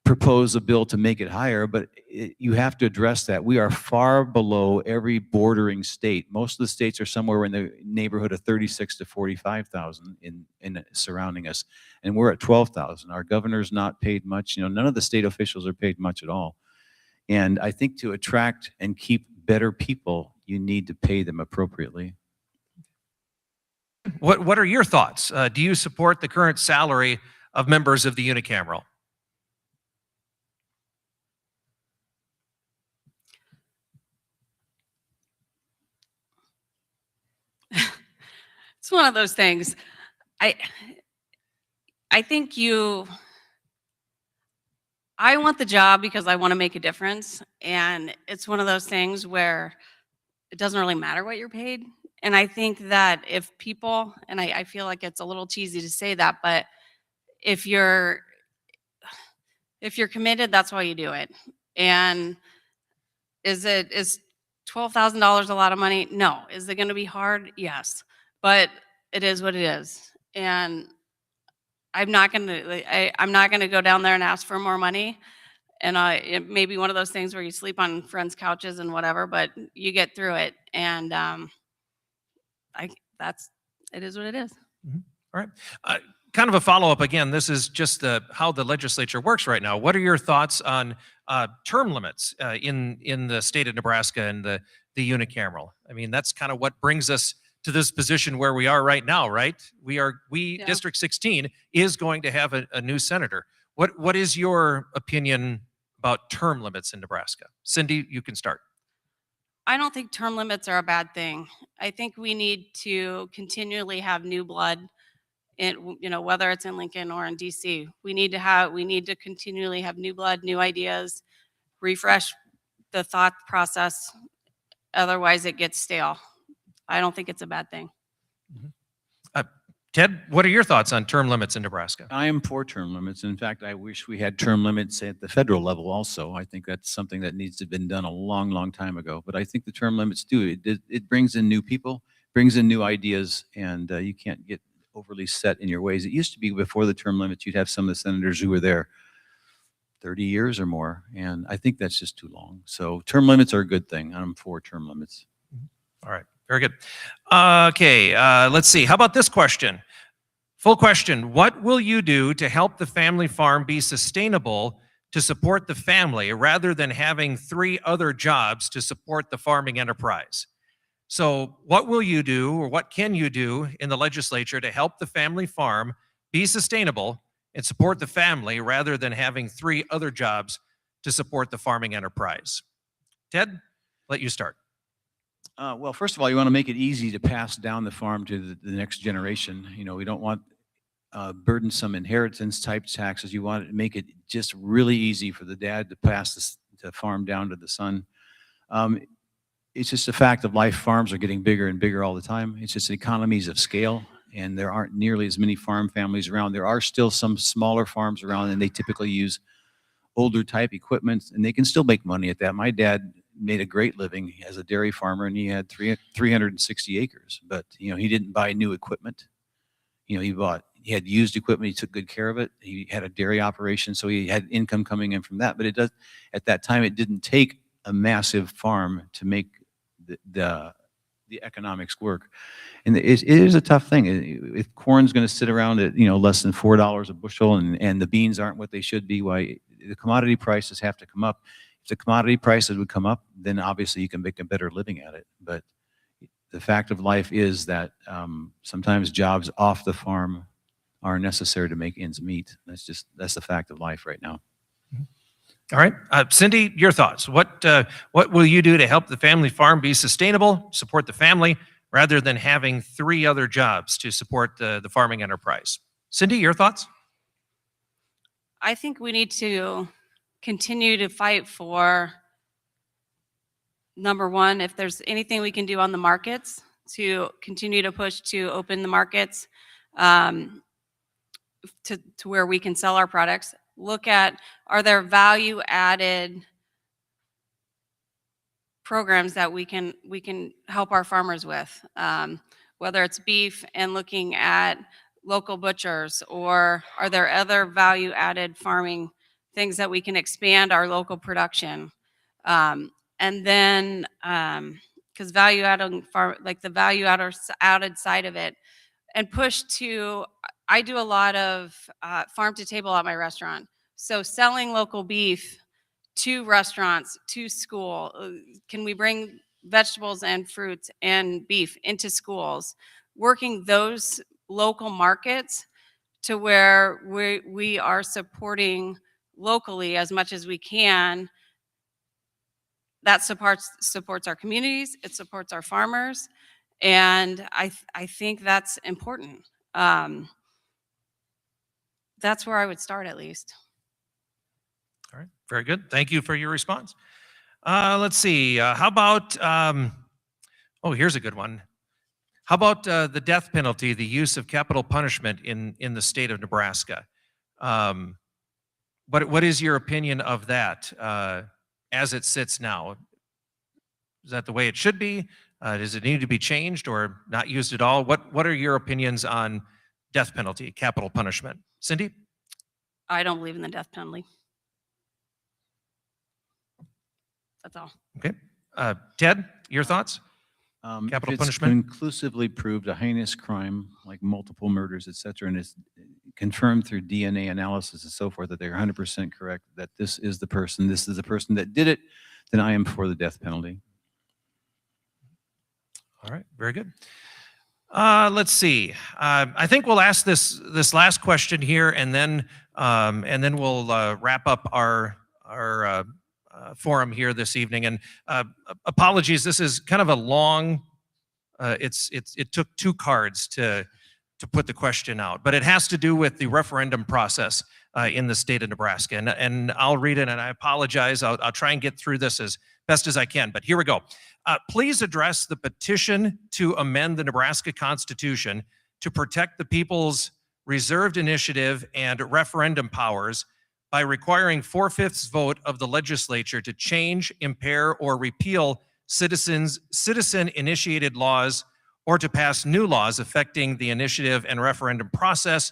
propose a bill to make it higher, but you have to address that. We are far below every bordering state. Most of the states are somewhere in the neighborhood of 36 to 45,000 in surrounding us, and we're at 12,000. Our governor's not paid much. None of the state officials are paid much at all. And I think to attract and keep better people, you need to pay them appropriately. What are your thoughts? Do you support the current salary of members of the unicameral? It's one of those things. I think I want the job because I want to make a difference. And it's one of those things where it doesn't really matter what you're paid. And I think that if people, and I feel like it's a little cheesy to say that, but if you're If you're committed, that's why you do it. And is $12,000 a lot of money? No. Is it going to be hard? Yes. But it is what it is. And I'm not going to go down there and ask for more money. And it may be one of those things where you sleep on friends' couches and whatever, but you get through it. And it is what it is. All right. Kind of a follow-up again, this is just how the legislature works right now. What are your thoughts on term limits in the state of Nebraska and the unicameral? I mean, that's kind of what brings us to this position where we are right now, right? Yeah. District 16 is going to have a new senator. What is your opinion about term limits in Nebraska? Cindy, you can start. I don't think term limits are a bad thing. I think we need to continually have new blood in, whether it's in Lincoln or in DC. We need to continually have new blood, new ideas, refresh the thought process. Otherwise it gets stale. I don't think it's a bad thing. Ted, what are your thoughts on term limits in Nebraska? I am for term limits. In fact, I wish we had term limits at the federal level also. I think that's something that needs to have been done a long, long time ago. But I think the term limits do. It brings in new people, brings in new ideas, and you can't get overly set in your ways. It used to be before the term limits, you'd have some of the senators who were there 30 years or more, and I think that's just too long. So term limits are a good thing. I'm for term limits. All right, very good. Okay, let's see. How about this question? Full question. What will you do to help the family farm be sustainable to support the family rather than having 3 other jobs to support the farming enterprise? So what will you do, or what can you do in the legislature to help the family farm be sustainable and support the family rather than having 3 other jobs to support the farming enterprise? Ted, let you start. Well, first of all, you want to make it easy to pass down the farm to the next generation. We don't want burdensome inheritance type taxes. You want to make it just really easy for the dad to pass the farm down to the son. It's just a fact of life. Farms are getting bigger and bigger all the time. It's just economies of scale, and there aren't nearly as many farm families around. There are still some smaller farms around, and they typically use older type equipment, and they can still make money at that. My dad made a great living as a dairy farmer, and he had 360 acres, but he didn't buy new equipment. He had used equipment. He took good care of it. He had a dairy operation, so he had income coming in from that. But at that time, it didn't take a massive farm to make the economics work. And it is a tough thing. If corn's going to sit around at less than $4 a bushel, and the beans aren't what they should be, why the commodity prices have to come up. If the commodity prices would come up, then obviously you can make a better living at it. But the fact of life is that sometimes jobs off the farm are necessary to make ends meet. That's the fact of life right now. All right, Cindy, your thoughts. What will you do to help the family farm be sustainable, support the family, rather than having 3 other jobs to support the farming enterprise? Cindy, your thoughts? I think we need to continue to fight for, number one, if there's anything we can do on the markets, to continue to push to open the markets to where we can sell our products. Look at, are there value added programs that we can help our farmers with, whether it's beef and looking at local butchers, or are there other value added farming things that we can expand our local production? And then, because value added like the value added side of it, and push to, I do a lot of farm to table at my restaurant. So selling local beef to restaurants, to school. Can we bring vegetables and fruits and beef into schools? Working those local markets to where we are supporting locally as much as we can. That supports our communities, it supports our farmers, and I think that's important. That's where I would start, at least. All right, very good. Thank you for your response. Let's see. How about, oh, here's a good one. How about the death penalty, the use of capital punishment in the state of Nebraska? what is your opinion of that as it sits now? Is that the way it should be? Does it need to be changed or not used at all? What are your opinions on death penalty, capital punishment? Cindy? I don't believe in the death penalty. That's all. Okay. Ted, your thoughts? If Capital it's punishment? conclusively proved a heinous crime, like multiple murders, et cetera, and it's confirmed through DNA analysis and so forth that they're 100% correct, that this is the person that did it, then I am for the death penalty. All right, very good. Let's see. I think we'll ask this last question here, and then we'll wrap up our forum here this evening. And apologies, this is kind of a long. It took 2 cards to put the question out, but it has to do with the referendum process in the state of Nebraska. And I'll read it, and I apologize. I'll try and get through this as best as I can, but here we go. Please address the petition to amend the Nebraska Constitution to protect the people's reserved initiative and referendum powers by requiring 4/5 vote of the legislature to change, impair, or repeal citizen-initiated laws or to pass new laws affecting the initiative and referendum process,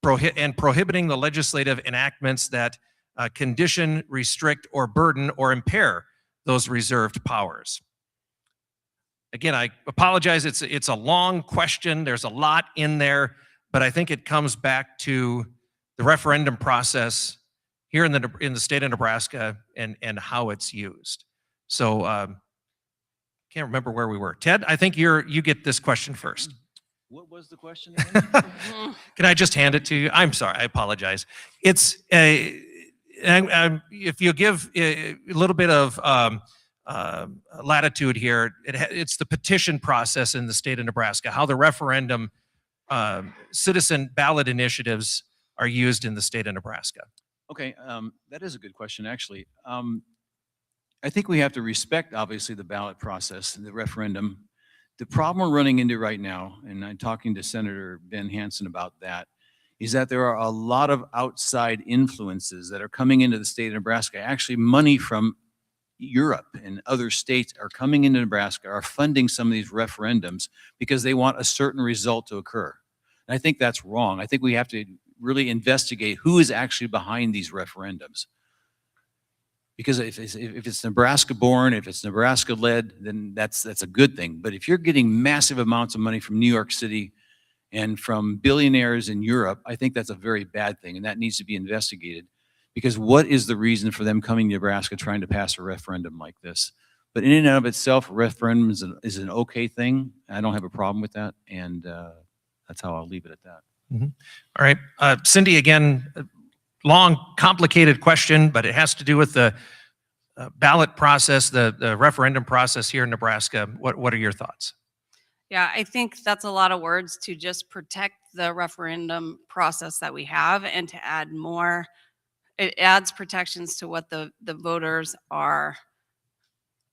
prohibiting the legislative enactments that condition, restrict, or burden or impair those reserved powers. Again, I apologize. It's a long question. There's a lot in there, but I think it comes back to the referendum process here in the state of Nebraska and how it's used. So can't remember where we were. Ted, I think you get this question first. What was the question again? Can I just hand it to you? I'm sorry. I apologize. It's if you give a little bit of latitude here, it's the petition process in the state of Nebraska, how the referendum citizen ballot initiatives are used in the state of Nebraska. Okay, that is a good question, actually. I think we have to respect, obviously, the ballot process and the referendum. The problem we're running into right now, and I'm talking to Senator Ben Hansen about that, is that there are a lot of outside influences that are coming into the state of Nebraska. Actually, money from Europe and other states are coming into Nebraska, are funding some of these referendums because they want a certain result to occur. And I think that's wrong. I think we have to really investigate who is actually behind these referendums. Because if it's Nebraska born, if it's Nebraska led, then that's a good thing. But if you're getting massive amounts of money from New York City and from billionaires in Europe, I think that's a very bad thing, and that needs to be investigated. Because what is the reason for them coming to Nebraska trying to pass a referendum like this? But in and of itself, a referendum is an okay thing. I don't have a problem with that, and that's how I'll leave it at that. Mm-hmm. All right, Cindy, again, long, complicated question, but it has to do with the ballot process, the referendum process here in Nebraska. What are your thoughts? Yeah, I think that's a lot of words to just protect the referendum process that we have and to add more. It adds protections to what the voters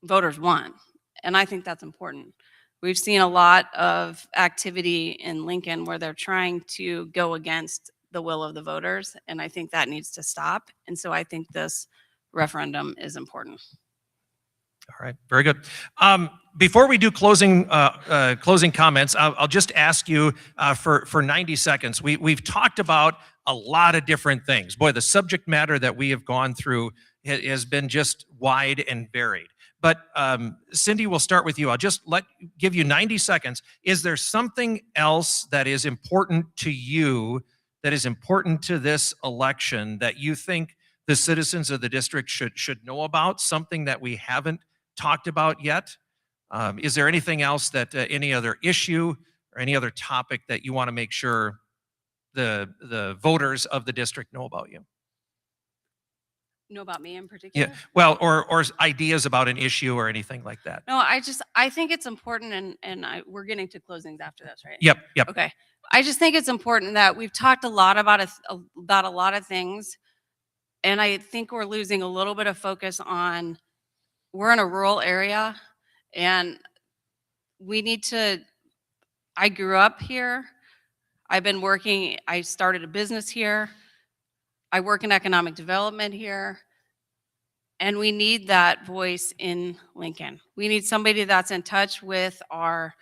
want. And I think that's important. We've seen a lot of activity in Lincoln where they're trying to go against the will of the voters, and I think that needs to stop. And so I think this referendum is important. All right, very good. Before we do closing comments, I'll just ask you for 90 seconds. We've talked about a lot of different things. Boy, the subject matter that we have gone through has been just wide and varied. But Cindy, we'll start with you. I'll just give you 90 seconds. Is there something else that is important to you, that is important to this election, that you think the citizens of the district should know about? Something that we haven't talked about yet? Is there anything else that any other issue or any other topic that you want to make sure the voters of the district know about you? Know about me in particular? Yeah, well, or ideas about an issue or anything like that. No, I think it's important, and we're getting to closings after this, right? Yep. Okay. I just think it's important that we've talked a lot about a lot of things, and I think we're losing a little bit of focus on, we're in a rural area, and we need to, I grew up here. I started a business here. I work in economic development here, and we need that voice in Lincoln. We need somebody that's in touch with our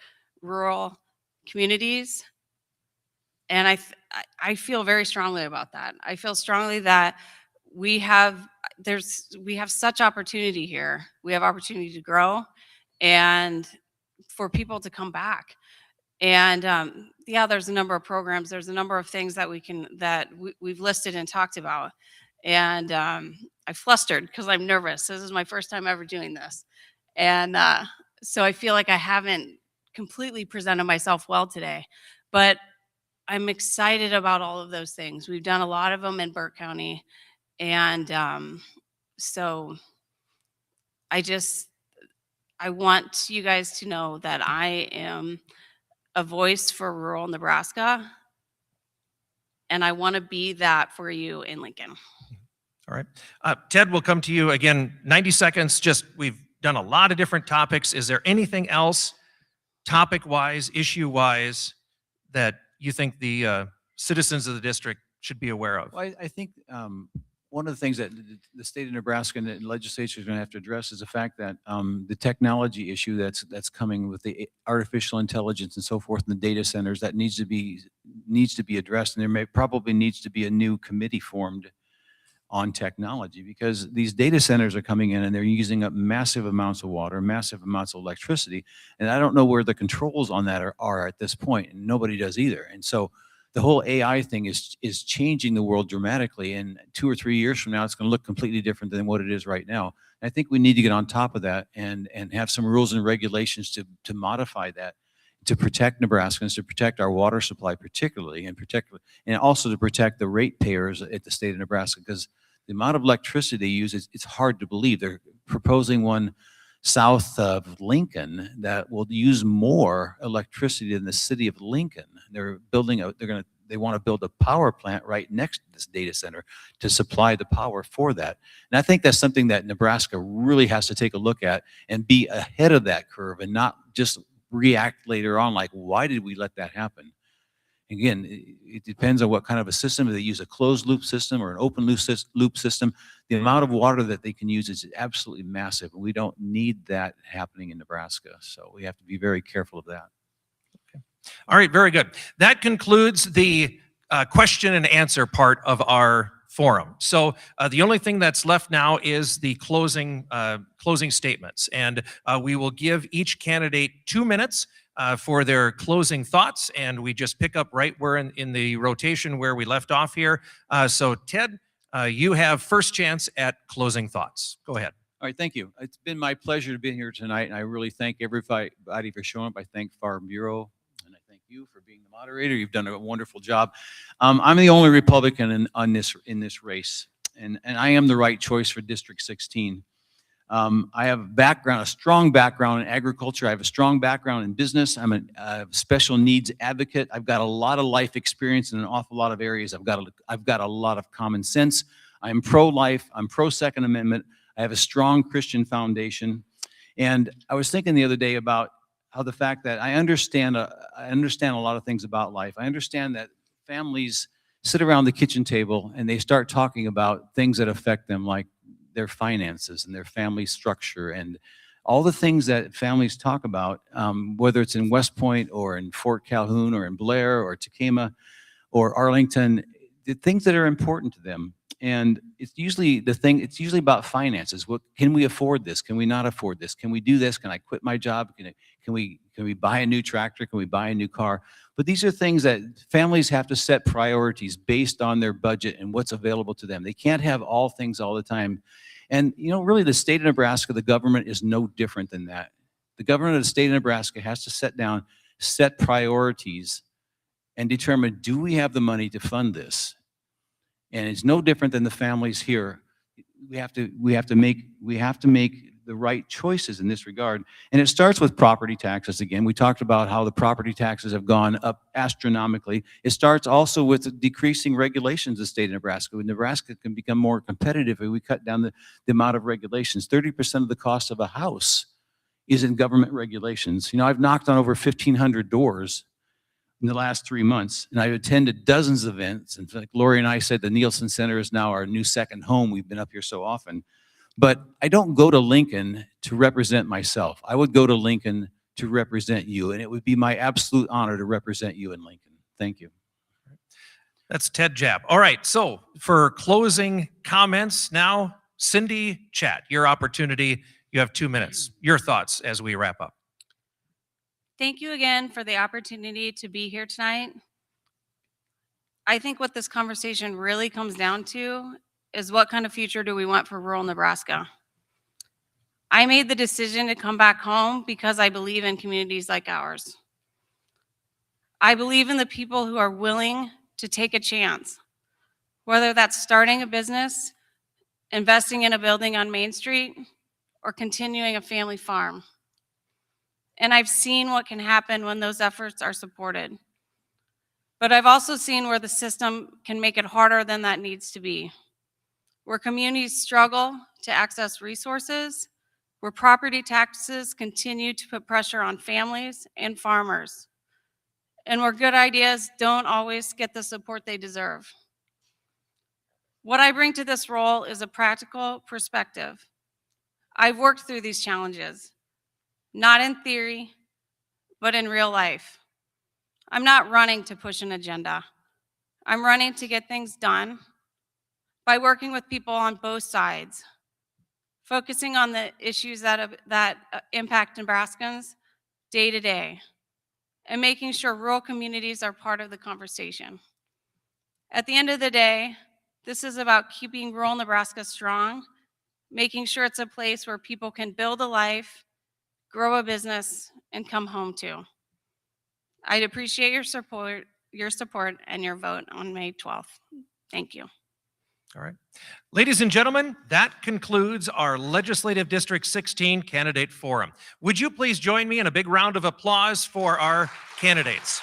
rural communities. And I feel very strongly about that. I feel strongly that we have such opportunity here. We have opportunity to grow and for people to come back. And yeah, there's a number of programs. There's a number of things that we've listed and talked about. And I flustered because I'm nervous. This is my first time ever doing this. And so I feel like I haven't completely presented myself well today. But I'm excited about all of those things. We've done a lot of them in Burke County. And so I want you guys to know that I am a voice for rural Nebraska, and I want to be that for you in Lincoln. All right. Ted, we'll come to you again, 90 seconds. We've done a lot of different topics. Is there anything else, topic-wise, issue-wise, that you think the citizens of the district should be aware of? Well, I think one of the things that the state of Nebraska and the legislature is going to have to address is the fact that the technology issue that's coming with the artificial intelligence and so forth in the data centers, that needs to be addressed, and there probably needs to be a new committee formed on technology, because these data centers are coming in and they're using up massive amounts of water, massive amounts of electricity, and I don't know where the controls on that are at this point, and nobody does either. And so the whole AI thing is changing the world dramatically, and 2 or 3 years from now, it's going to look completely different than what it is right now. And I think we need to get on top of that and have some rules and regulations to modify that, to protect Nebraskans, to protect our water supply particularly, and also to protect the ratepayers at the state of Nebraska, because the amount of electricity they use, it's hard to believe. They're proposing one south of Lincoln that will use more electricity than the city of Lincoln. They want to build a power plant right next to this data center to supply the power for that. And I think that's something that Nebraska really has to take a look at and be ahead of that curve, and not just react later on like, why did we let that happen? Again, it depends on what kind of a system. If they use a closed loop system or an open loop system, the amount of water that they can use is absolutely massive. And we don't need that happening in Nebraska. So we have to be very careful of that. Okay. All right, very good. That concludes the question and answer part of our forum. So the only thing that's left now is the closing statements. And we will give each candidate 2 minutes for their closing thoughts, and we just pick up right where in the rotation where we left off here. So Ted, you have first chance at closing thoughts. Go ahead. All right, thank you. It's been my pleasure to be here tonight, and I really thank everybody for showing up. I thank Farm Bureau, and I thank you for being the moderator. You've done a wonderful job. I'm the only Republican in this race, and I am the right choice for District 16. I have a strong background in agriculture. I have a strong background in business. I'm a special needs advocate. I've got a lot of life experience in an awful lot of areas. I've got a lot of common sense. I'm pro-life. I'm pro-Second Amendment. I have a strong Christian foundation. And I was thinking the other day about how the fact that I understand a lot of things about life. I understand that families sit around the kitchen table and they start talking about things that affect them, like their finances and their family structure and all the things that families talk about, whether it's in West Point or in Fort Calhoun or in Blair or Tacoma or Arlington, the things that are important to them. And it's usually about finances. What can we afford this? Can we not afford this? Can we do this? Can I quit my job? Can we buy a new tractor? Can we buy a new car? But these are things that families have to set priorities based on their budget and what's available to them. They can't have all things all the time. And, really the state of Nebraska, the government is no different than that. The government of the state of Nebraska has to set priorities and determine, do we have the money to fund this? And it's no different than the families here. We have to make the right choices in this regard. And it starts with property taxes again. We talked about how the property taxes have gone up astronomically. It starts also with decreasing regulations in the state of Nebraska. Nebraska can become more competitive if we cut down the amount of regulations. 30% of the cost of a house is in government regulations. I've knocked on over 1,500 doors in the last 3 months, and I've attended dozens of events. In fact, Lori and I said the Nielsen Center is now our new second home. We've been up here so often. But I don't go to Lincoln to represent myself. I would go to Lincoln to represent you, and it would be my absolute honor to represent you in Lincoln. Thank you. That's Ted Japp. All right, so for closing comments now, Cindy Chat, your opportunity. You have 2 minutes. Your thoughts as we wrap up. Thank you again for the opportunity to be here tonight. I think what this conversation really comes down to is what kind of future do we want for rural Nebraska? I made the decision to come back home because I believe in communities like ours. I believe in the people who are willing to take a chance, whether that's starting a business, investing in a building on Main Street, or continuing a family farm. And I've seen what can happen when those efforts are supported. But I've also seen where the system can make it harder than that needs to be, where communities struggle to access resources, where property taxes continue to put pressure on families and farmers, and where good ideas don't always get the support they deserve. What I bring to this role is a practical perspective. I've worked through these challenges, not in theory, but in real life. I'm not running to push an agenda. I'm running to get things done by working with people on both sides, focusing on the issues that impact Nebraskans day to day, and making sure rural communities are part of the conversation. At the end of the day, this is about keeping rural Nebraska strong, making sure it's a place where people can build a life, grow a business, and come home to. I'd appreciate your support and your vote on May 12th. Thank you. All right. Ladies and gentlemen, that concludes our Legislative District 16 Candidate Forum. Would you please join me in a big round of applause for our candidates?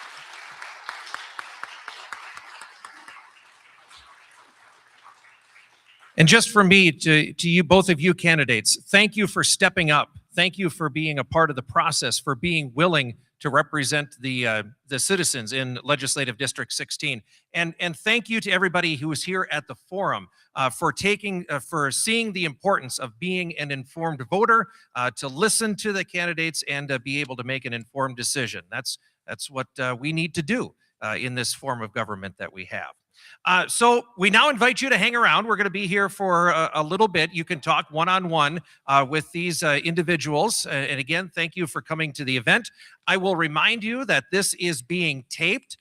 And just for me, to you, both of you candidates, thank you for stepping up. Thank you for being a part of the process, for being willing to represent the citizens in Legislative District 16. And thank you to everybody who was here at the forum for seeing the importance of being an informed voter, to listen to the candidates and be able to make an informed decision. That's what we need to do in this form of government that we have. So we now invite you to hang around. We're going to be here for a little bit. You can talk one-on-one with these individuals. And again, thank you for coming to the event. I will remind you that this is being taped.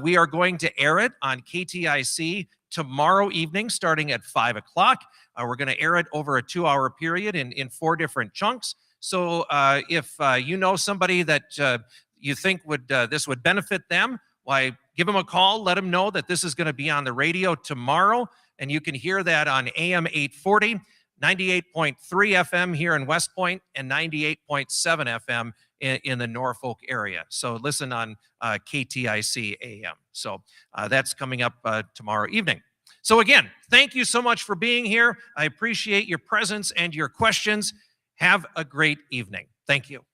We are going to air it on KTIC tomorrow evening, starting at 5 o'clock. We're going to air it over a 2-hour period in 4 different chunks. So if you know somebody that you think this would benefit them, why, give them a call, let them know that this is going to be on the radio tomorrow, and you can hear that on AM 840, 98.3 FM here in West Point, and 98.7 FM in the Norfolk area. So listen on KTIC AM. So that's coming up tomorrow evening. So again, thank you so much for being here. I appreciate your presence and your questions. Have a great evening. Thank you.